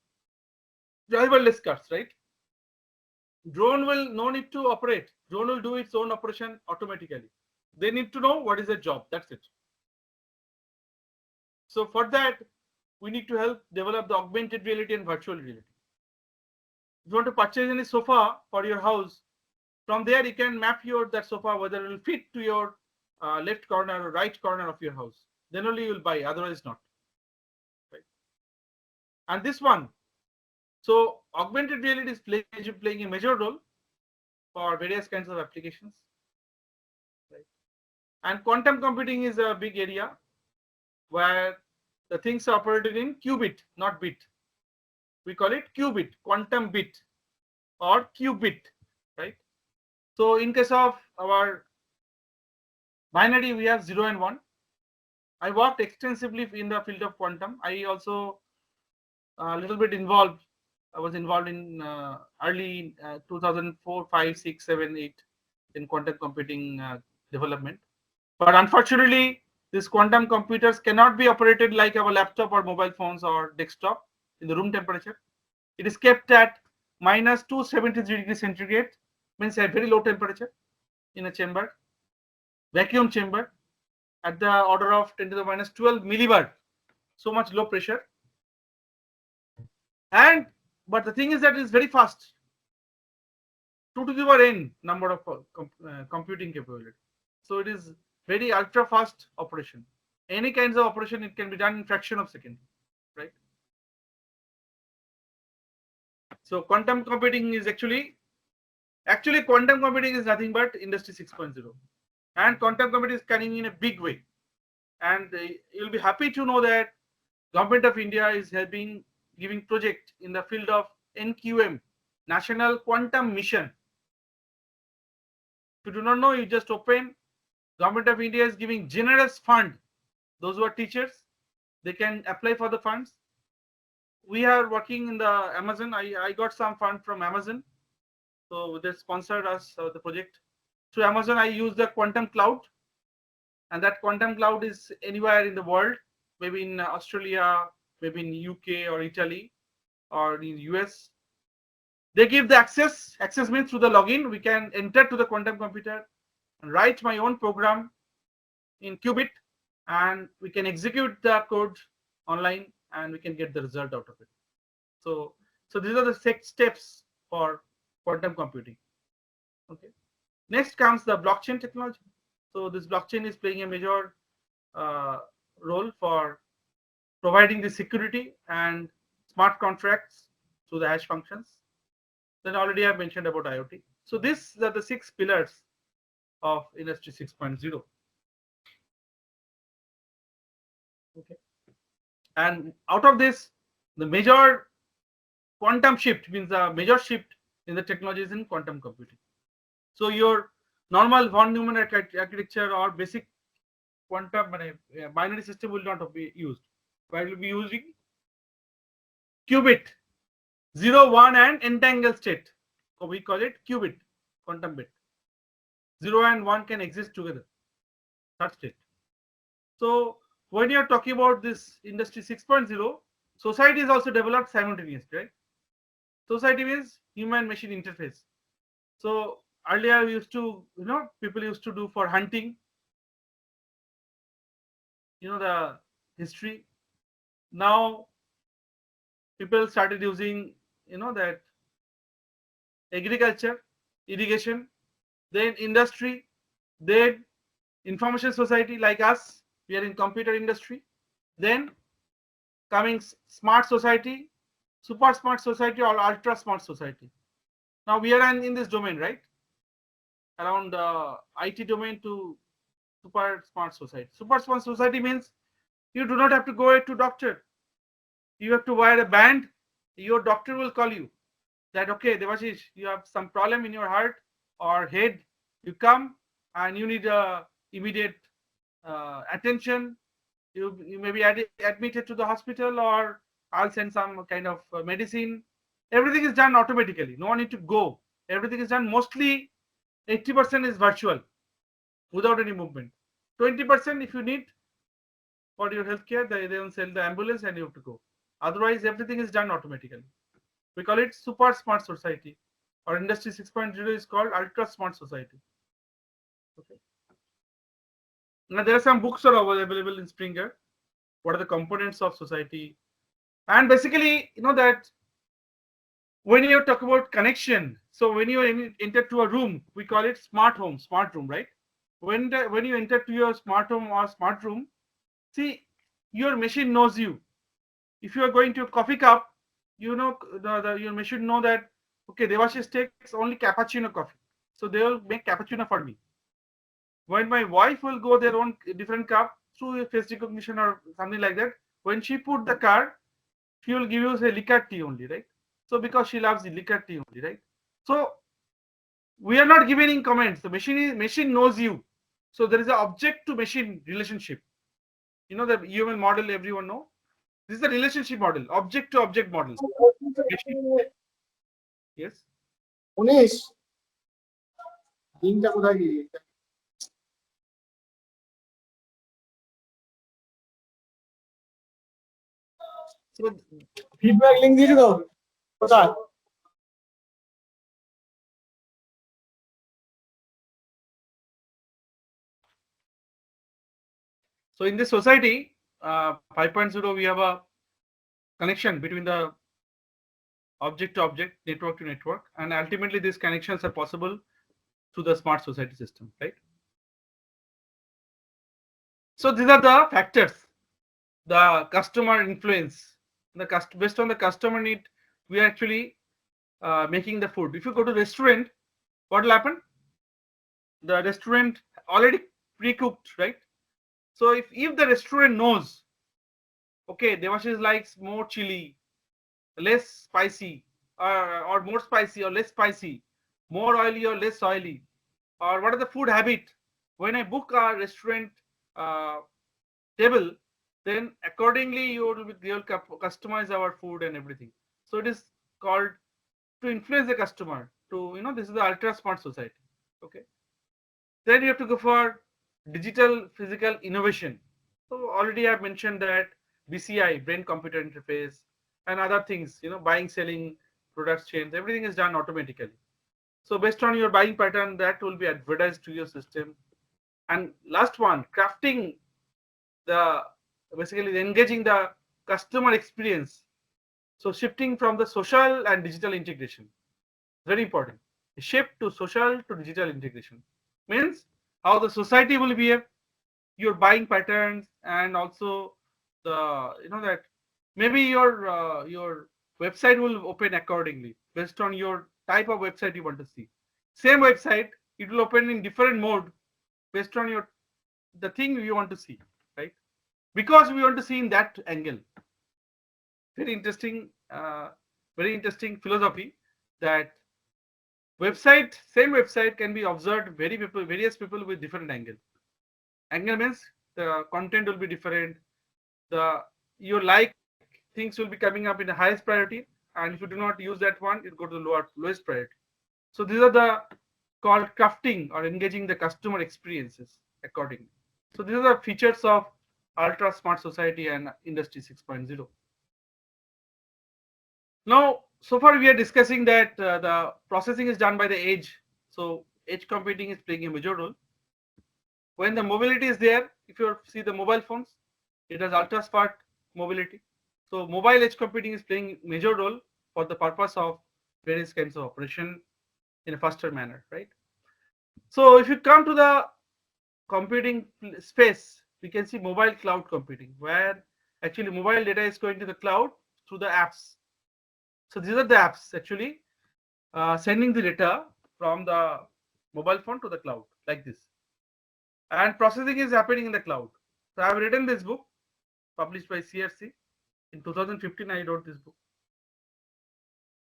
Driverless cars, right? Drone will no need to operate. Drone will do its own operation automatically. They need to know what is their job. That's it. So for that, we need to help develop the augmented reality and virtual reality. If you want to purchase any sofa for your house, from there you can map your that sofa whether it will fit to your left corner or right corner of your house. Then only you will buy, otherwise not. Right? And this one, so augmented reality is playing a major role for various kinds of applications. Right? And quantum computing is a big area where the things are operated in qubit, not bit. We call it qubit, quantum bit or qubit, right? So in case of our binary, we have 0 and 1. I worked extensively in the field of quantum. I also a little bit involved. I was involved in early 2004, 5, 6, 7, 8 in quantum computing development. But unfortunately, these quantum computers cannot be operated like our laptop or mobile phones or desktop in the room temperature. It is kept at minus 273 degrees centigrade, means a very low temperature in a chamber, vacuum chamber at the order of 10 to the minus 12 millibar, so much low pressure. And but the thing is that it is very fast, 2 to the power n number of computing capability. So it is very ultra fast operation. Any kinds of operation, it can be done in fraction of second, right? So quantum computing is actually quantum computing is nothing but Industry 6.0, and quantum computing is coming in a big way. And you'll be happy to know that Government of India is helping giving project in the field of NQM, National Quantum Mission. If you do not know, you just open. Government of India is giving generous fund. Those who are teachers, they can apply for the funds. We are working in the Amazon. I got some fund from Amazon. So they sponsored us the project. Through Amazon, I use the quantum cloud. And that quantum cloud is anywhere in the world, maybe in Australia, maybe in UK or Italy or in US. They give the access. Access means through the login, we can enter to the quantum computer and write my own program in qubit, and we can execute the code online and we can get the result out of it. So these are the 6 steps for quantum computing. Okay. Next comes the blockchain technology. So this blockchain is playing a major role for providing the security and smart contracts through the hash functions. Then already I mentioned about IoT. So these are the 6 pillars of Industry 6.0. Okay. And out of this, the major quantum shift means the major shift in the technologies in quantum computing. So your normal von Neumann architecture or basic quantum binary system will not be used. But it will be using qubit, 0, 1 and entangled state. So we call it qubit, quantum bit. 0 and 1 can exist together, such state. So when you're talking about this industry 6.0, society is also developed simultaneously, right? Society means human machine interface. So earlier we used to, people used to do for hunting, the history. Now people started using, that agriculture, irrigation, then industry, then information society like us, we are in computer industry, then coming smart society, super smart society or ultra smart society. Now we are in this domain, right? Around IT domain to super smart society. Super smart society means you do not have to go to doctor. You have to wear a band. Your doctor will call you that, okay, Debashis, you have some problem in your heart or head. You come and you need immediate attention. You may be admitted to the hospital, or I'll send some kind of medicine. Everything is done automatically. No one need to go. Everything is done mostly 80% is virtual without any movement. 20% if you need for your healthcare, they will send the ambulance and you have to go. Otherwise, everything is done automatically. We call it super smart society, or industry 6.0 is called ultra smart society. Okay. Now there are some books are available in Springer. What are the components of society? And basically, that when you talk about connection, so when you enter to a room, we call it smart home, smart room, right? When you enter to your smart home or smart room, see, your machine knows you. If you are going to a coffee cup, your machine know that, okay, Debashis takes only cappuccino coffee, so they will make cappuccino for me. When my wife will go their own different cup through face recognition or something like that, when she put the card, she will give you say liquor tea only, right? So because she loves the liquor tea only, right? So we are not giving comments. The machine knows you. So there is an object to machine relationship. The human model everyone know. This is the relationship model, object to object model. Yes. 19 দিনটা কোথায় গিয়ে feedback link দিয়েছো তো কোথায় So in this society, 5.0, we have a connection between the object to object, network to network, and ultimately these connections are possible through the smart society system, right? So these are the factors, the customer influence, based on the customer need, we are actually making the food. If you go to restaurant, what will happen? The restaurant already pre-cooked, right? So if the restaurant knows, okay, Debashis likes more chili, less spicy, or more spicy or less spicy, more oily or less oily, or what are the food habit, when I book a restaurant table, then accordingly they will customize our food and everything. So it is called to influence the customer to, this is the ultra smart society. Okay. Then you have to go for digital physical innovation. So already I've mentioned that BCI, brain computer interface, and other things, buying, selling, products change, everything is done automatically. So based on your buying pattern, that will be advertised to your system. And last one, crafting basically engaging the customer experience. So shifting from the social and digital integration, very important. Shift to social to digital integration means how the society will behave, your buying patterns, and also the, that maybe your website will open accordingly based on your type of website you want to see. Same website, it will open in different mode based on the thing you want to see, right? Because we want to see in that angle. Very interesting philosophy, that same website can be observed various people with different angle. Angle means the content will be different, your like things will be coming up in the highest priority, and if you do not use that one, it go to the lowest priority. So these are the called crafting or engaging the customer experiences accordingly. So these are the features of ultra smart society and industry 6.0. Now, so far we are discussing that the processing is done by the edge. So edge computing is playing a major role. When the mobility is there, if you see the mobile phones, it has ultra smart mobility. So mobile edge computing is playing major role for the purpose of various kinds of operation in a faster manner, right? So if you come to the computing space, we can see mobile cloud computing, where actually mobile data is going to the cloud through the apps. So these are the apps actually sending the data from the mobile phone to the cloud like this. And processing is happening in the cloud. So I have written this book published by CRC in 2015. I wrote this book.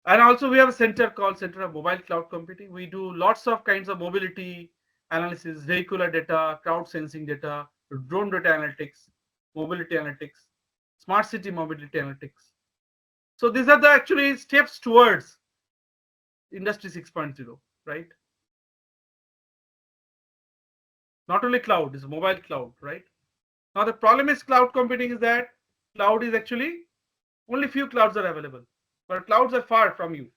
And also we have a center called Center of Mobile Cloud Computing. We do lots of kinds of mobility analysis, vehicular data, crowd sensing data, drone data analytics, mobility analytics, smart city mobility analytics. So these are the actually steps towards industry 6.0, right? Not only cloud, is mobile cloud, right? Now the problem is cloud computing is that cloud is actually only few clouds are available, but clouds are far from you.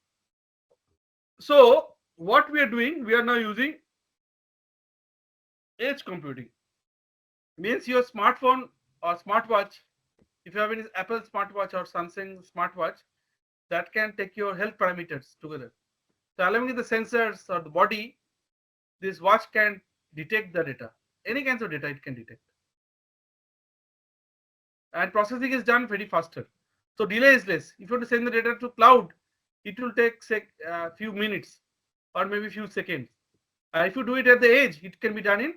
So what we are doing, we are now using edge computing. Means your smartphone or smartwatch, if you have any Apple smartwatch or Samsung smartwatch, that can take your health parameters together. So along with the sensors or the body, this watch can detect the data. Any kinds of data it can detect. And processing is done very faster. So delay is less. If you want to send the data to cloud, it will take few minutes or maybe few seconds. If you do it at the edge, it can be done in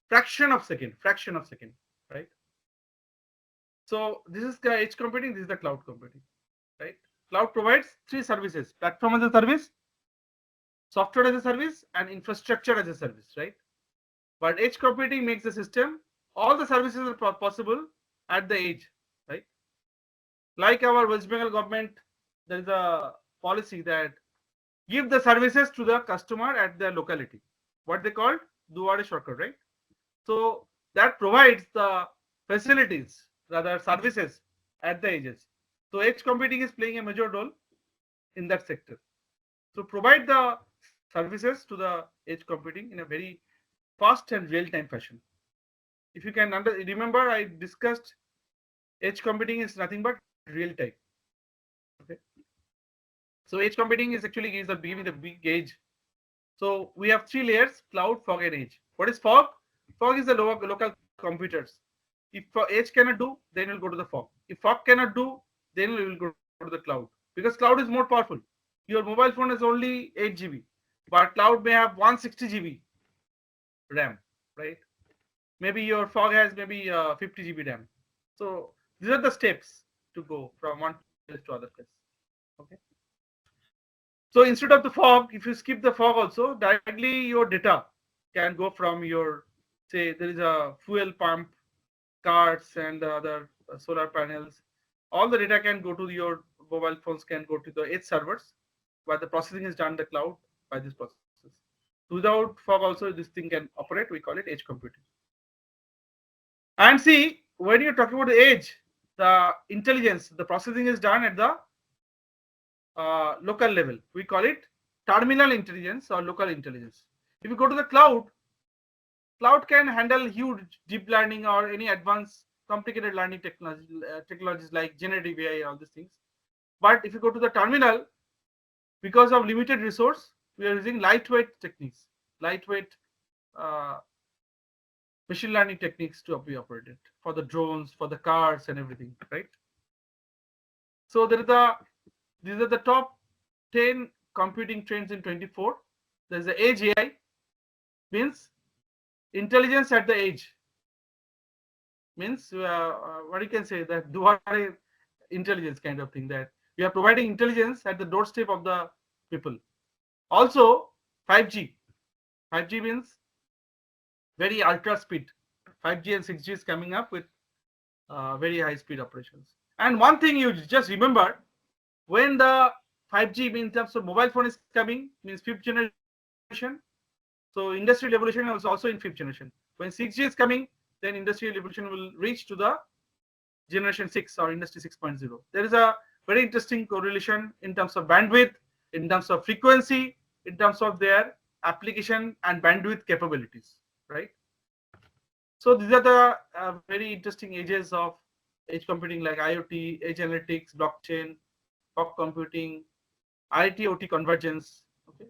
fraction of second, right? So this is the edge computing, this is the cloud computing, right? Cloud provides three services: platform as a service, software as a service, and infrastructure as a service, right? But edge computing makes the system, all the services are possible at the edge, right? Like our West Bengal government, there is a policy that give the services to the customer at their locality. What they call Duware Sarkar, right? So that provides the facilities, rather services at the edges. So edge computing is playing a major role in that sector. So provide the services to the edge computing in a very fast and real-time fashion. If you can remember, I discussed edge computing is nothing but real-time. Okay. So edge computing is actually giving the big edge. So we have three layers: cloud, fog, and edge. What is fog? Fog is the local computers. If edge cannot do, then we'll go to the fog. If fog cannot do, then we will go to the cloud, because cloud is more powerful. Your mobile phone is only 8 GB, but cloud may have 160 GB RAM, right? Maybe your fog has maybe 50 GB RAM. So these are the steps to go from one place to other place. Okay. So instead of the fog, if you skip the fog also, directly your data can go from your, say there is a fuel pump, cards and the other solar panels. All the data can go to your mobile phones, can go to the edge servers, where the processing is done in the cloud by this process. Without fog also this thing can operate, we call it edge computing. And see, when you're talking about the edge, the intelligence, the processing is done at the local level. We call it terminal intelligence or local intelligence. If you go to the cloud, cloud can handle huge deep learning or any advanced complicated learning technologies like generative AI, all these things. But if you go to the terminal, because of limited resource, we are using lightweight techniques, lightweight machine learning techniques to be operated for the drones, for the cars and everything, right? So these are the top 10 computing trends in 24. There's the edge AI, means intelligence at the edge. Means what you can say, that Duhare intelligence kind of thing, that we are providing intelligence at the doorstep of the people. Also 5G. 5G means very ultra speed. 5G and 6G is coming up with very high speed operations. And one thing you just remember, when the 5G in terms of mobile phone is coming, means fifth generation. So industrial revolution was also in fifth generation. When 6G is coming, then industrial revolution will reach to the generation 6 or industry 6.0. There is a very interesting correlation in terms of bandwidth, in terms of frequency, in terms of their application and bandwidth capabilities, right? So these are the very interesting ages of edge computing, like IoT, edge analytics, blockchain, fog computing, IT OT convergence, okay.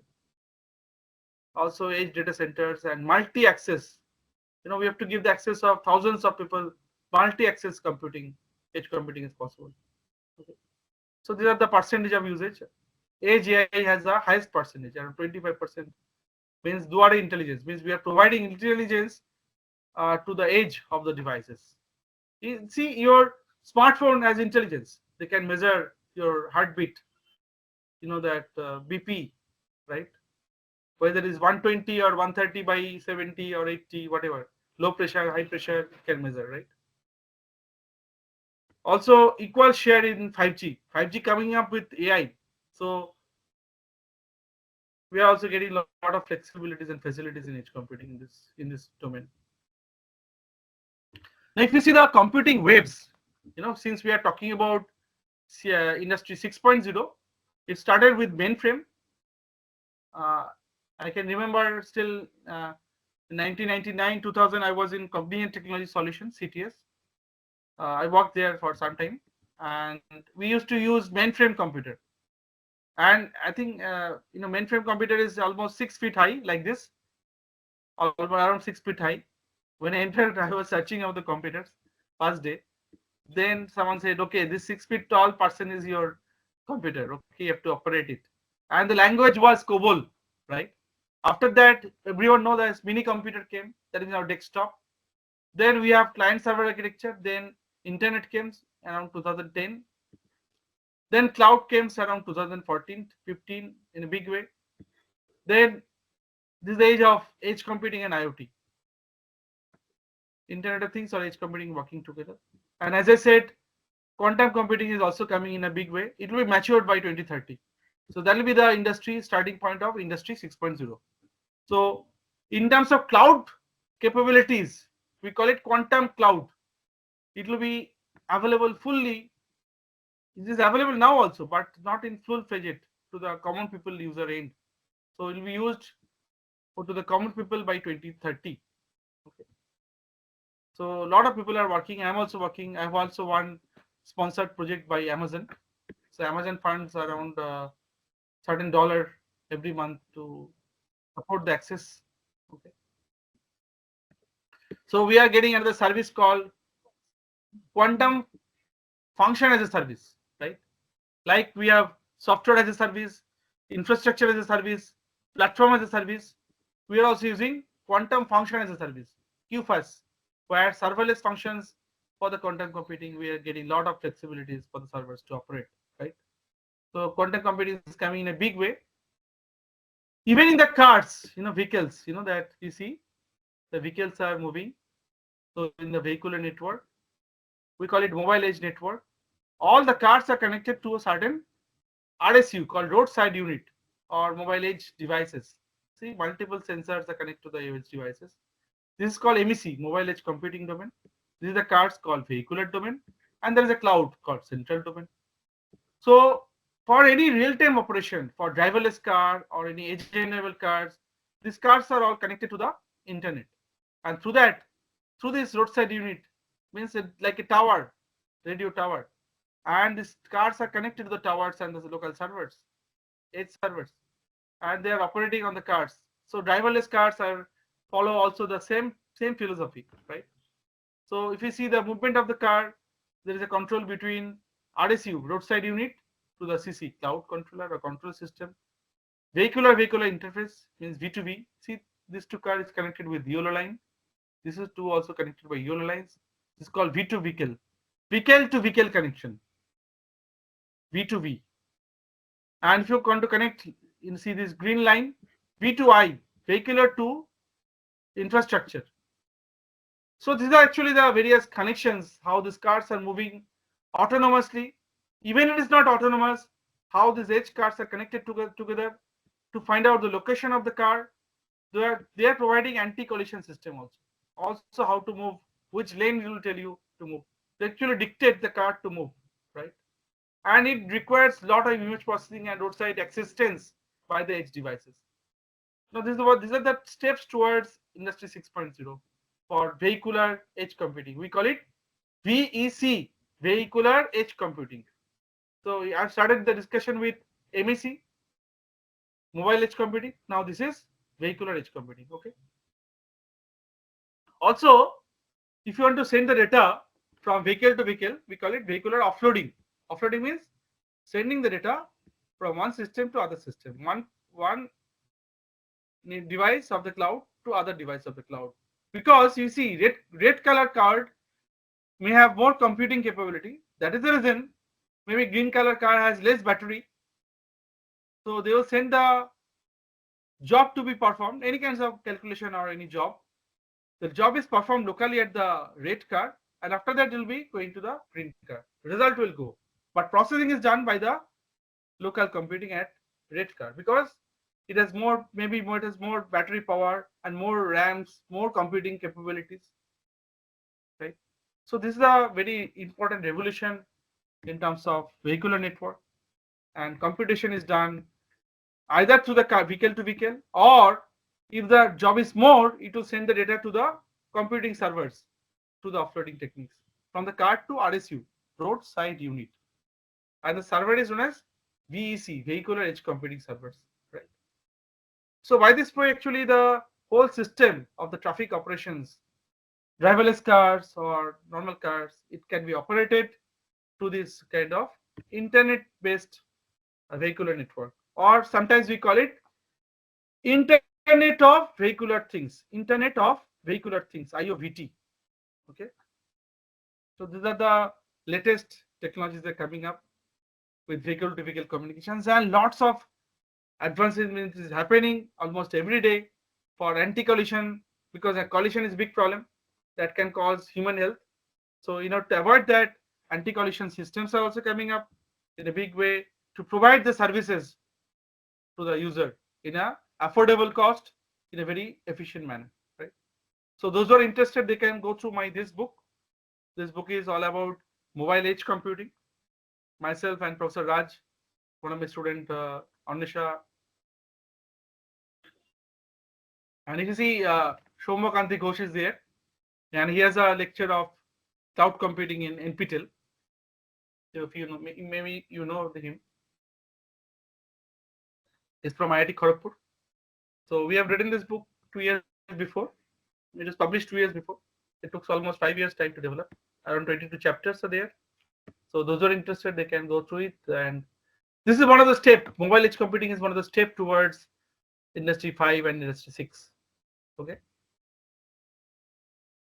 Also edge data centers and multi-access. We have to give the access of thousands of people. Multi-access computing, edge computing is possible. Okay. So these are the percentage of usage. Edge AI has the highest percentage, around 25%. Means dual intelligence, means we are providing intelligence to the edge of the devices. See, your smartphone has intelligence. They can measure your heartbeat. That BP, right? Whether it is 120 or 130 by 70 or 80, whatever. Low pressure, high pressure, can measure, right? Also, equal share in 5G. 5G coming up with AI. So we are also getting a lot of flexibilities and facilities in edge computing in this domain. Now, if you see the computing waves, since we are talking about industry 6.0, it started with mainframe. I can remember still in 1999, 2000, I was in Company and Technology Solutions, CTS. I worked there for some time, and we used to use mainframe computer. And I think mainframe computer is almost 6 feet high, like this, around 6 feet high. When I entered, I was searching out the computers first day. Then someone said, okay, this 6 feet tall person is your computer. Okay, you have to operate it. And the language was COBOL, right? After that, everyone knows that mini computer came, that is our desktop. Then we have client server architecture. Then internet came around 2010. Then cloud came around 2014, 15 in a big way. Then this is the age of edge computing and IoT. Internet of Things or edge computing working together. And as I said, quantum computing is also coming in a big way. It will be matured by 2030. So that will be the industry starting point of industry 6.0. So in terms of cloud capabilities, we call it quantum cloud. It will be available fully. It is available now also, but not in full-fledged to the common people user end. So it will be used to the common people by 2030. Okay. So a lot of people are working. I'm also working. I have also one sponsored project by Amazon. So Amazon funds around certain dollar every month to support the access. Okay. So we are getting another service called quantum function as a service, right? Like we have software as a service, infrastructure as a service, platform as a service. We are also using quantum function as a service, QFAS, where serverless functions for the quantum computing. We are getting a lot of flexibilities for the servers to operate, right? So quantum computing is coming in a big way. Even in the cars, vehicles, that you see, the vehicles are moving. So in the vehicular network, we call it mobile edge network. All the cars are connected to a certain RSU called roadside unit or mobile edge devices. See, multiple sensors are connected to the edge devices. This is called MEC, mobile edge computing domain. This is the cards called vehicular domain, and there is a cloud called central domain. So for any real-time operation, for driverless car or any edge-enabled cars, these cars are all connected to the internet, and through this roadside unit, means like a tower, radio tower, and these cars are connected to the towers and the local servers, edge servers, and they are operating on the cars. So driverless cars are follow also the same philosophy, right? So if you see the movement of the car, there is a control between RSU, roadside unit, to the CC, cloud controller or control system. Vehicular interface means V2V. See, this two car is connected with YOLO line. This is two also connected by YOLO lines. This is called V2 vehicle. Vehicle to vehicle connection. V2V. And if you want to connect, you see this green line, V2I, vehicular to infrastructure. So these are actually the various connections, how these cars are moving autonomously. Even it is not autonomous, how these edge cars are connected together to find out the location of the car. They are providing anti-collision system also. Also how to move, which lane will tell you to move. They actually dictate the car to move, right? And it requires a lot of image processing and roadside assistance by the edge devices. Now these are the steps towards Industry 6.0 for vehicular edge computing. We call it VEC, vehicular edge computing. So I've started the discussion with MEC, mobile edge computing. Now this is vehicular edge computing. Okay. Also, if you want to send the data from vehicle to vehicle, we call it vehicular offloading. Offloading means sending the data from one system to other system, one device of the cloud to other device of the cloud. Because you see, red color card may have more computing capability. That is the reason maybe green color card has less battery. So they will send the job to be performed, any kinds of calculation or any job. The job is performed locally at the red card, and after that it will be going to the green card. Result will go. But processing is done by the local computing at red card because it has more, maybe it has more battery power and more RAMs, more computing capabilities. Right. So this is a very important revolution in terms of vehicular network, and computation is done either through the vehicle to vehicle, or if the job is more, it will send the data to the computing servers through the offloading techniques from the card to RSU, roadside unit, and the server is known as VEC, vehicular edge computing servers. Right. So by this way, actually the whole system of the traffic operations, driverless cars or normal cars, it can be operated through this kind of internet-based vehicular network, or sometimes we call it Internet of Vehicular Things, Internet of Vehicular Things, IOVT. Okay, so these are the latest technologies that are coming up with vehicle to vehicle communications, and lots of advancements is happening almost every day for anti-collision, because a collision is a big problem that can cause human health. So to avoid that, anti-collision systems are also coming up in a big way to provide the services to the user in a affordable cost, in a very efficient manner, right? So those who are interested, they can go through this book. This book is all about mobile edge computing. Myself and Professor Raj, one of my student, Anisha, and if you see Shoma Kanti Ghosh is there, and he has a lecture of cloud computing in NPTEL. So if you know, maybe you know him. He's from IIT Kharagpur. So we have written this book 2 years before. It was published 2 years before. It took almost 5 years time to develop. Around 22 chapters are there. So those who are interested, they can go through it. And this is one of the steps. Mobile edge computing is one of the steps towards Industry 5 and Industry 6. Okay.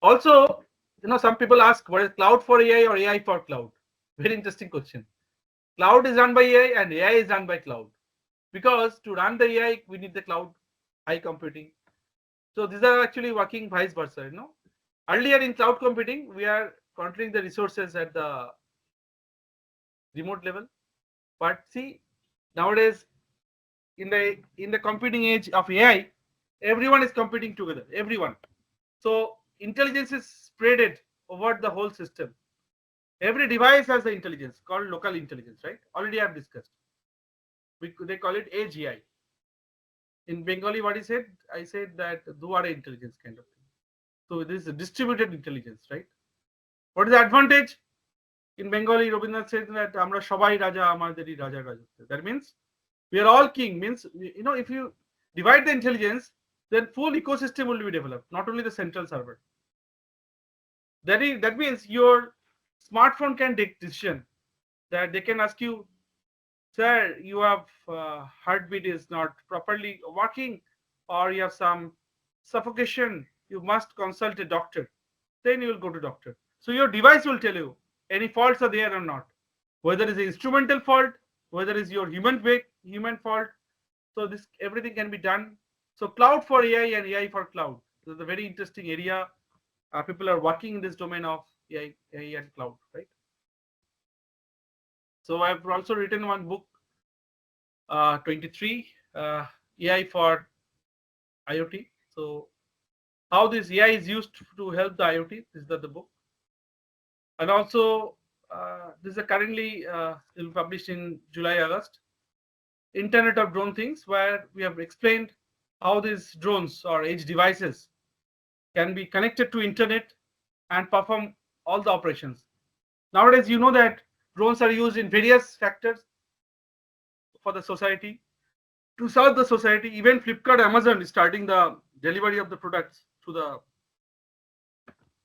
Also, some people ask, what is cloud for AI or AI for cloud? Very interesting question. Cloud is run by AI and AI is run by cloud. Because to run the AI, we need the cloud, high computing. So these are actually working vice versa. Earlier in cloud computing, we are controlling the resources at the remote level. But see, nowadays in the computing age of AI, everyone is competing together. Everyone. So intelligence is spreaded over the whole system. Every device has the intelligence called local intelligence, right? Already I have discussed. They call it edge AI. In Bengali, what he said, I said that duare intelligence kind of thing. So this is a distributed intelligence, right? What is the advantage? In Bengali, Rabindranath said that Amra Shabai Raja Amaderi Raja Raja. That means we are all king. Means if you divide the intelligence, then full ecosystem will be developed, not only the central server. That means your smartphone can take decision that they can ask you, sir, you have heartbeat is not properly working, or you have some suffocation, you must consult a doctor. Then you will go to doctor. So your device will tell you any faults are there or not, whether it's an instrumental fault, whether it's your human fault. So this everything can be done. So cloud for AI and AI for cloud. This is a very interesting area. People are working in this domain of AI and cloud, right? So I've also written one book, 23 AI for IoT. So how this AI is used to help the IoT. This is the book. And also this is currently will be published in July, August. Internet of Drone Things, where we have explained how these drones or edge devices can be connected to internet and perform all the operations. Nowadays, you know that drones are used in various factors for the society to serve the society. Even Flipkart, Amazon is starting the delivery of the products to the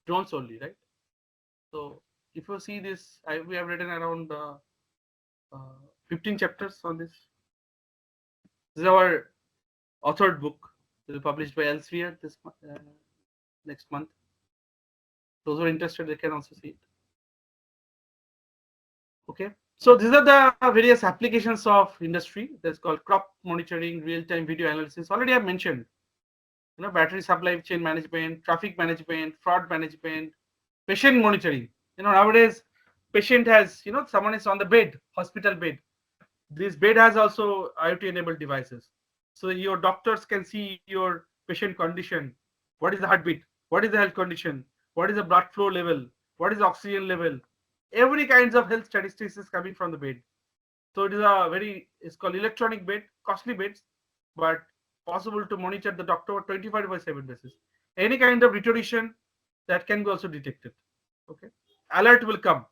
drones only, right? So if you see this, we have written around 15 chapters on this. This is our authored book. It will be published by Elsevier this next month. Those who are interested, they can also see it. Okay. So these are the various applications of industry. That's called crop monitoring, real-time video analysis. Already I mentioned, battery supply chain management, traffic management, fraud management, patient monitoring. Nowadays, patient has, someone is on the bed, hospital bed. This bed has also IoT-enabled devices. So your doctors can see your patient condition. What is the heartbeat? What is the health condition? What is the blood flow level? What is the oxygen level? Every kinds of health statistics is coming from the bed. So it is it's called electronic bed, costly beds, but possible to monitor the doctor 24/7 basis. Any kind of deterioration that can be also detected. Okay. Alert will come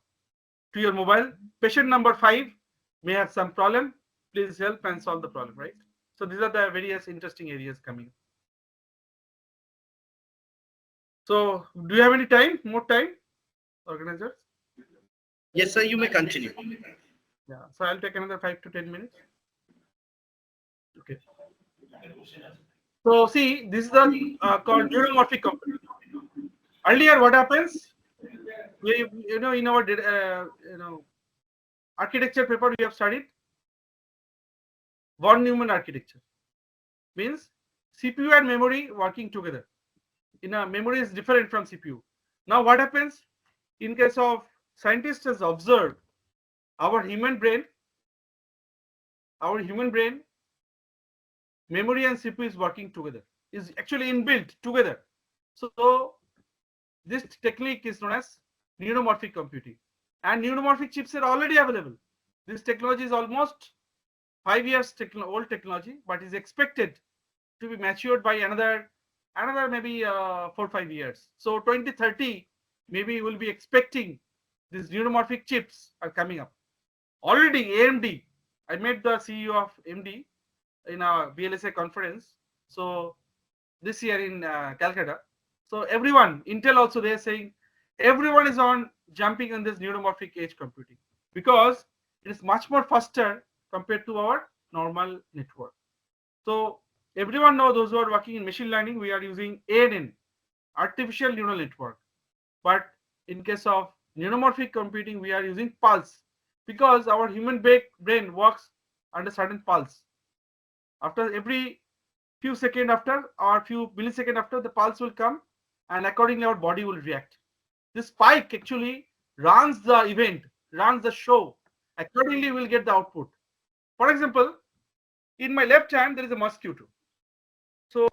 to your mobile. Patient number 5 may have some problem. Please help and solve the problem, right? So these are the various interesting areas coming. So do you have any time? More time, organizers? Yes, sir, you may continue. Yeah. So I'll take another 5 to 10 minutes. Okay. So see, this is the called neuromorphic computing. Earlier, what happens? In our architecture paper we have studied von Neumann architecture. Means CPU and memory working together. Memory is different from CPU. Now what happens? In case of scientists has observed our human brain, memory and CPU is working together, is actually inbuilt together. So this technique is known as neuromorphic computing, and neuromorphic chips are already available. This technology is almost 5 years old technology, but is expected to be matured by another maybe 4-5 years. So 2030 maybe we'll be expecting these neuromorphic chips are coming up. Already AMD, I met the CEO of AMD in a BLSA conference. So this year in Calcutta. So everyone, Intel also, they are saying everyone is on jumping on this neuromorphic edge computing because it is much more faster compared to our normal network. So everyone know, those who are working in machine learning, we are using ANN, artificial neural network. But in case of neuromorphic computing, we are using pulse because our human brain works under certain pulse. After every few seconds after or few milliseconds after, the pulse will come, and accordingly our body will react. This spike actually runs the event, runs the show. Accordingly, we'll get the output. For example, in my left hand there is a mosquito. So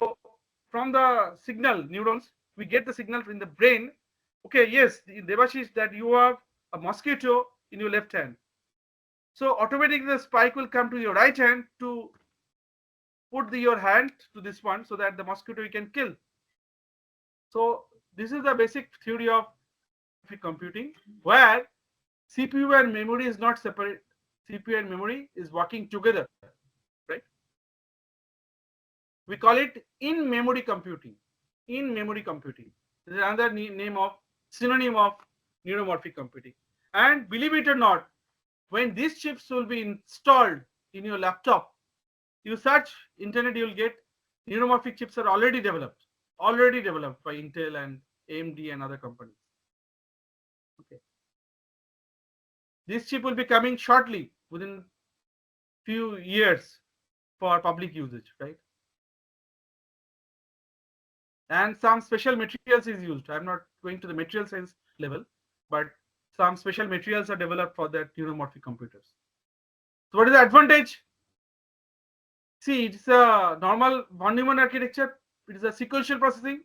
from the signal neurons, we get the signal in the brain. Okay, yes, Debashis, that you have a mosquito in your left hand. So automatically the spike will come to your right hand to put your hand to this one so that the mosquito you can kill. So this is the basic theory of computing, where CPU and memory is not separate. CPU and memory is working together, right? We call it in-memory computing. In-memory computing. This is another synonym of neuromorphic computing. And believe it or not, when these chips will be installed in your laptop, you search internet, you will get neuromorphic chips are already developed by Intel and AMD and other companies. Okay. This chip will be coming shortly, within few years, for public usage, right? And some special materials is used. I'm not going to the material science level, but some special materials are developed for that neuromorphic computers. So what is the advantage? See, it's a normal von Neumann architecture. It is a sequential processing,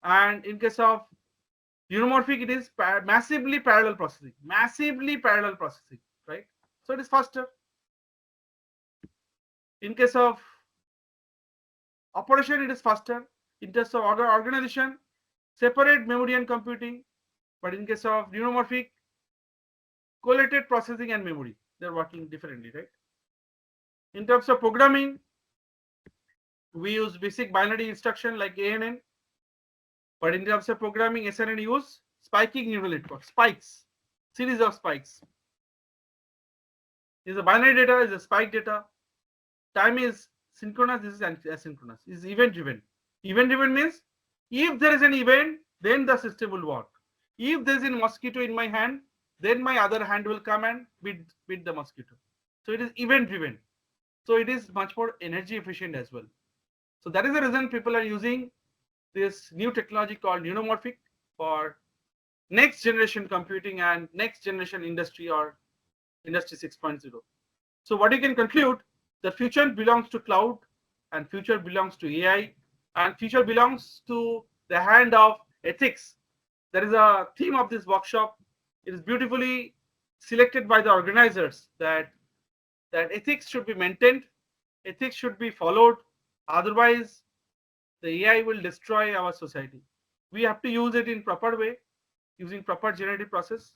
and in case of neuromorphic, it is massively parallel processing. Massively parallel processing, right? So it is faster. In case of operation, it is faster. In case of organization, separate memory and computing. But in case of neuromorphic, collated processing and memory, they're working differently, right? In terms of programming, we use basic binary instruction like ANN. But in terms of programming, SNN use spiking neural network, spikes, series of spikes. This is a binary data, is a spike data. Time is synchronous, this is asynchronous. This is event driven. Event driven means if there is an event, then the system will work. If there is a mosquito in my hand, then my other hand will come and beat the mosquito. So it is event driven. So it is much more energy efficient as well. So that is the reason people are using this new technology called neuromorphic for next generation computing and next generation industry or industry 6.0. So what you can conclude, the future belongs to cloud and future belongs to AI and future belongs to the hand of ethics. That is a theme of this workshop. It is beautifully selected by the organizers that ethics should be maintained, ethics should be followed, otherwise the AI will destroy our society. We have to use it in proper way, using proper generative process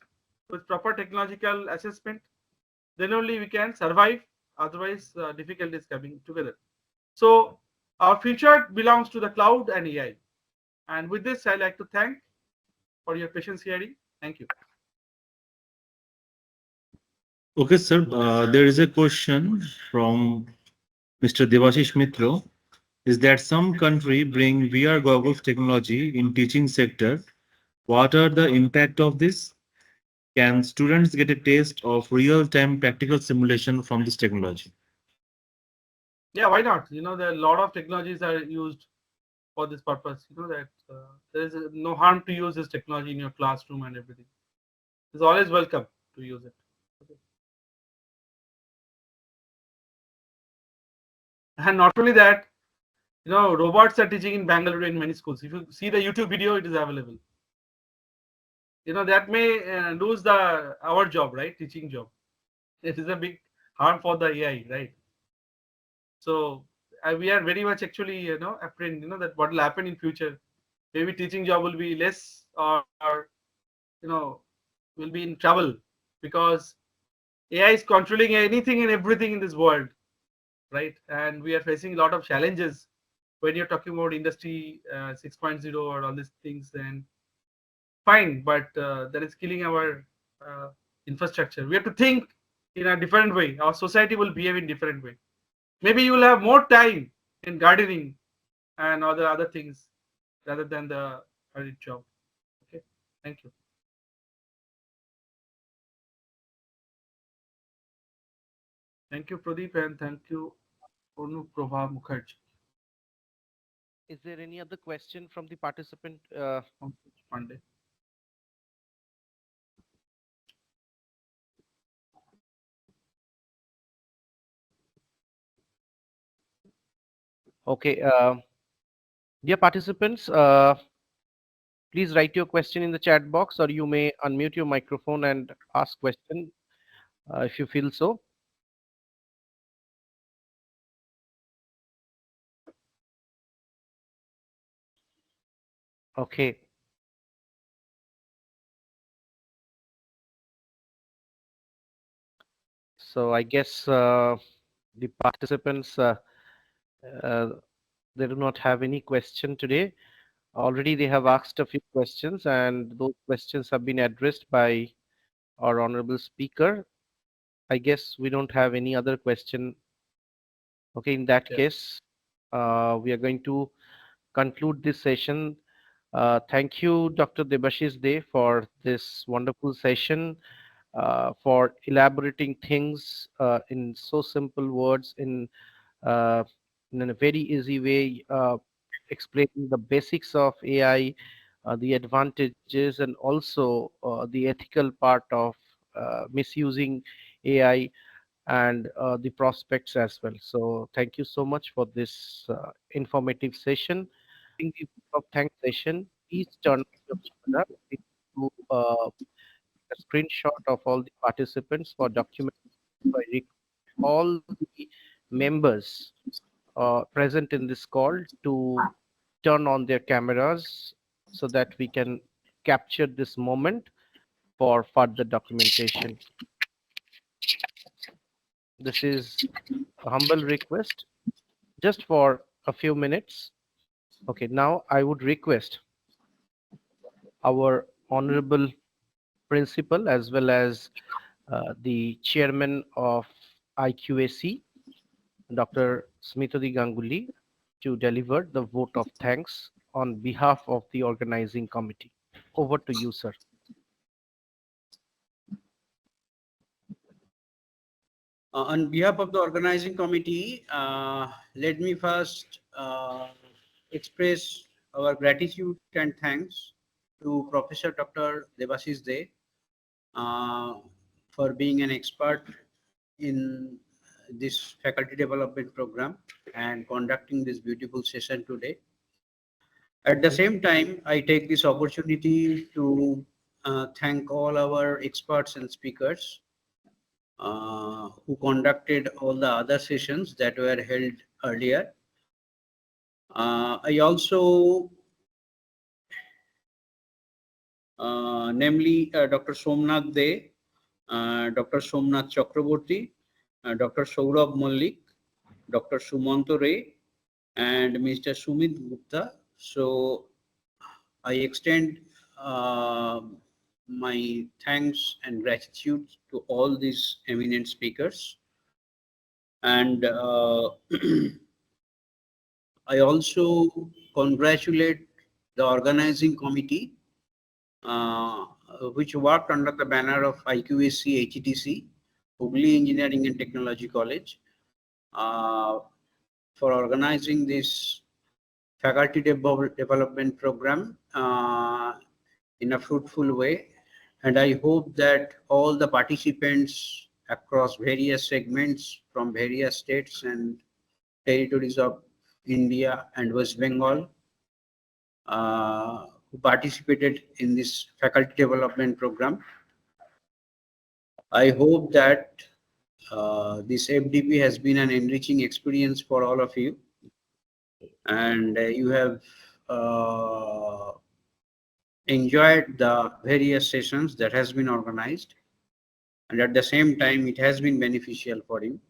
with proper technological assessment. Then only we can survive. Otherwise, difficulties coming together. So our future belongs to the cloud and AI. And with this, I like to thank for your patience hearing. Thank you. Okay, sir. There is a question from Mr. Debashis Mitra. Is that some country bring VR goggles technology in teaching sector? What are the impact of this? Can students get a taste of real-time practical simulation from this technology? Yeah, why not? There are a lot of technologies are used for this purpose. That there is no harm to use this technology in your classroom and everything. It's always welcome to use it. Okay. And not only that, robots are teaching in Bangalore in many schools. If you see the YouTube video, it is available. That may lose our job, right? Teaching job. It is a big harm for the AI, right? So we are very much actually, afraid, that what will happen in future. Maybe teaching job will be less, or will be in trouble because AI is controlling anything and everything in this world, right? And we are facing a lot of challenges when you're talking about industry 6.0 or all these things. Then fine, but that is killing our infrastructure. We have to think in a different way. Our society will behave in different way. Maybe you will have more time in gardening and other things rather than the early job. Okay, thank you. Thank you, Pradeep, and thank you, Anuprabha Mukherjee. Is there any other question from the participant? Pandey. Okay, dear participants, please write your question in the chat box, or you may unmute your microphone and ask question if you feel so. Okay. So I guess the participants uh, they do not have any question today. Already they have asked a few questions, and those questions have been addressed by our honorable speaker. I guess we don't have any other question. Okay, in that Yeah. case, we are going to conclude this session. Thank you, Dr. Debashis De, for this wonderful session, for elaborating things in so simple words, uh, in a very easy way, explaining the basics of AI, the advantages and also the ethical part of misusing AI and the prospects as well. So thank you so much for this informative session. In the vote of thanks session, please turn on your camera, please do a screenshot of all the participants for document. I request all the members present in this call to turn on their cameras so that we can capture this moment for further documentation. This is a humble request just for a few minutes. Okay, now I would request our honorable principal as well as the chairman of IQAC, Dr. Smitadi Ganguly, to deliver the vote of thanks on behalf of the organizing committee. Over to you, sir. On behalf of the organizing committee, let me first express our gratitude and thanks to Professor Dr. Debashis De for being an expert in this faculty development program and conducting this beautiful session today. At the same time, I take this opportunity to thank all our experts and speakers who conducted all the other sessions that were held earlier. I also, namely Dr. Somnath De, Dr. Somnath Chakraborty, Dr. Saurabh Mallik, Dr. Sumanto Ray, and Mr. Sumit Gupta. So I extend my thanks and gratitude to all these eminent speakers. And I also congratulate the organizing committee, which worked under the banner of IQAC HETC, Hooghly Engineering and Technology College, for organizing this faculty development program in a fruitful way. And I hope that all the participants across various segments from various states and territories of India and West Bengal who participated in this faculty development program. I hope that this FDP has been an enriching experience for all of you, and you have enjoyed the various sessions that has been organized, and at the same time it has been beneficial for you.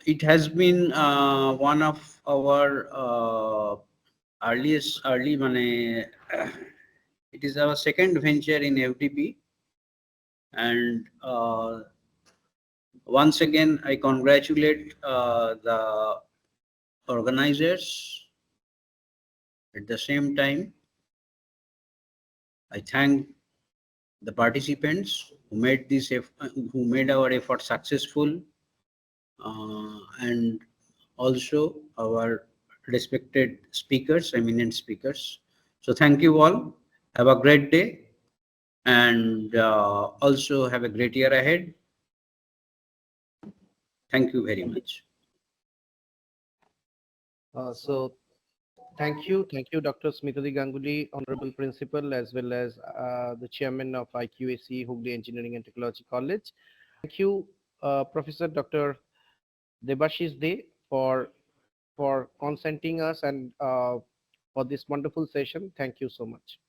It has been one of our early money. It is our second venture in FDP, and once again I congratulate the organizers. At the same time, I thank the participants who made who made our effort successful, and also our respected speakers, eminent speakers. So thank you all. Have a great day, and also have a great year ahead. Thank you very much. So thank you, Dr. Smitadi Ganguly, Honorable Principal, as well as the Chairman of IQAC, Hooghly Engineering and Technology College. Thank you, Professor Dr. Debashis De, for consenting us and for this wonderful session. Thank you so much.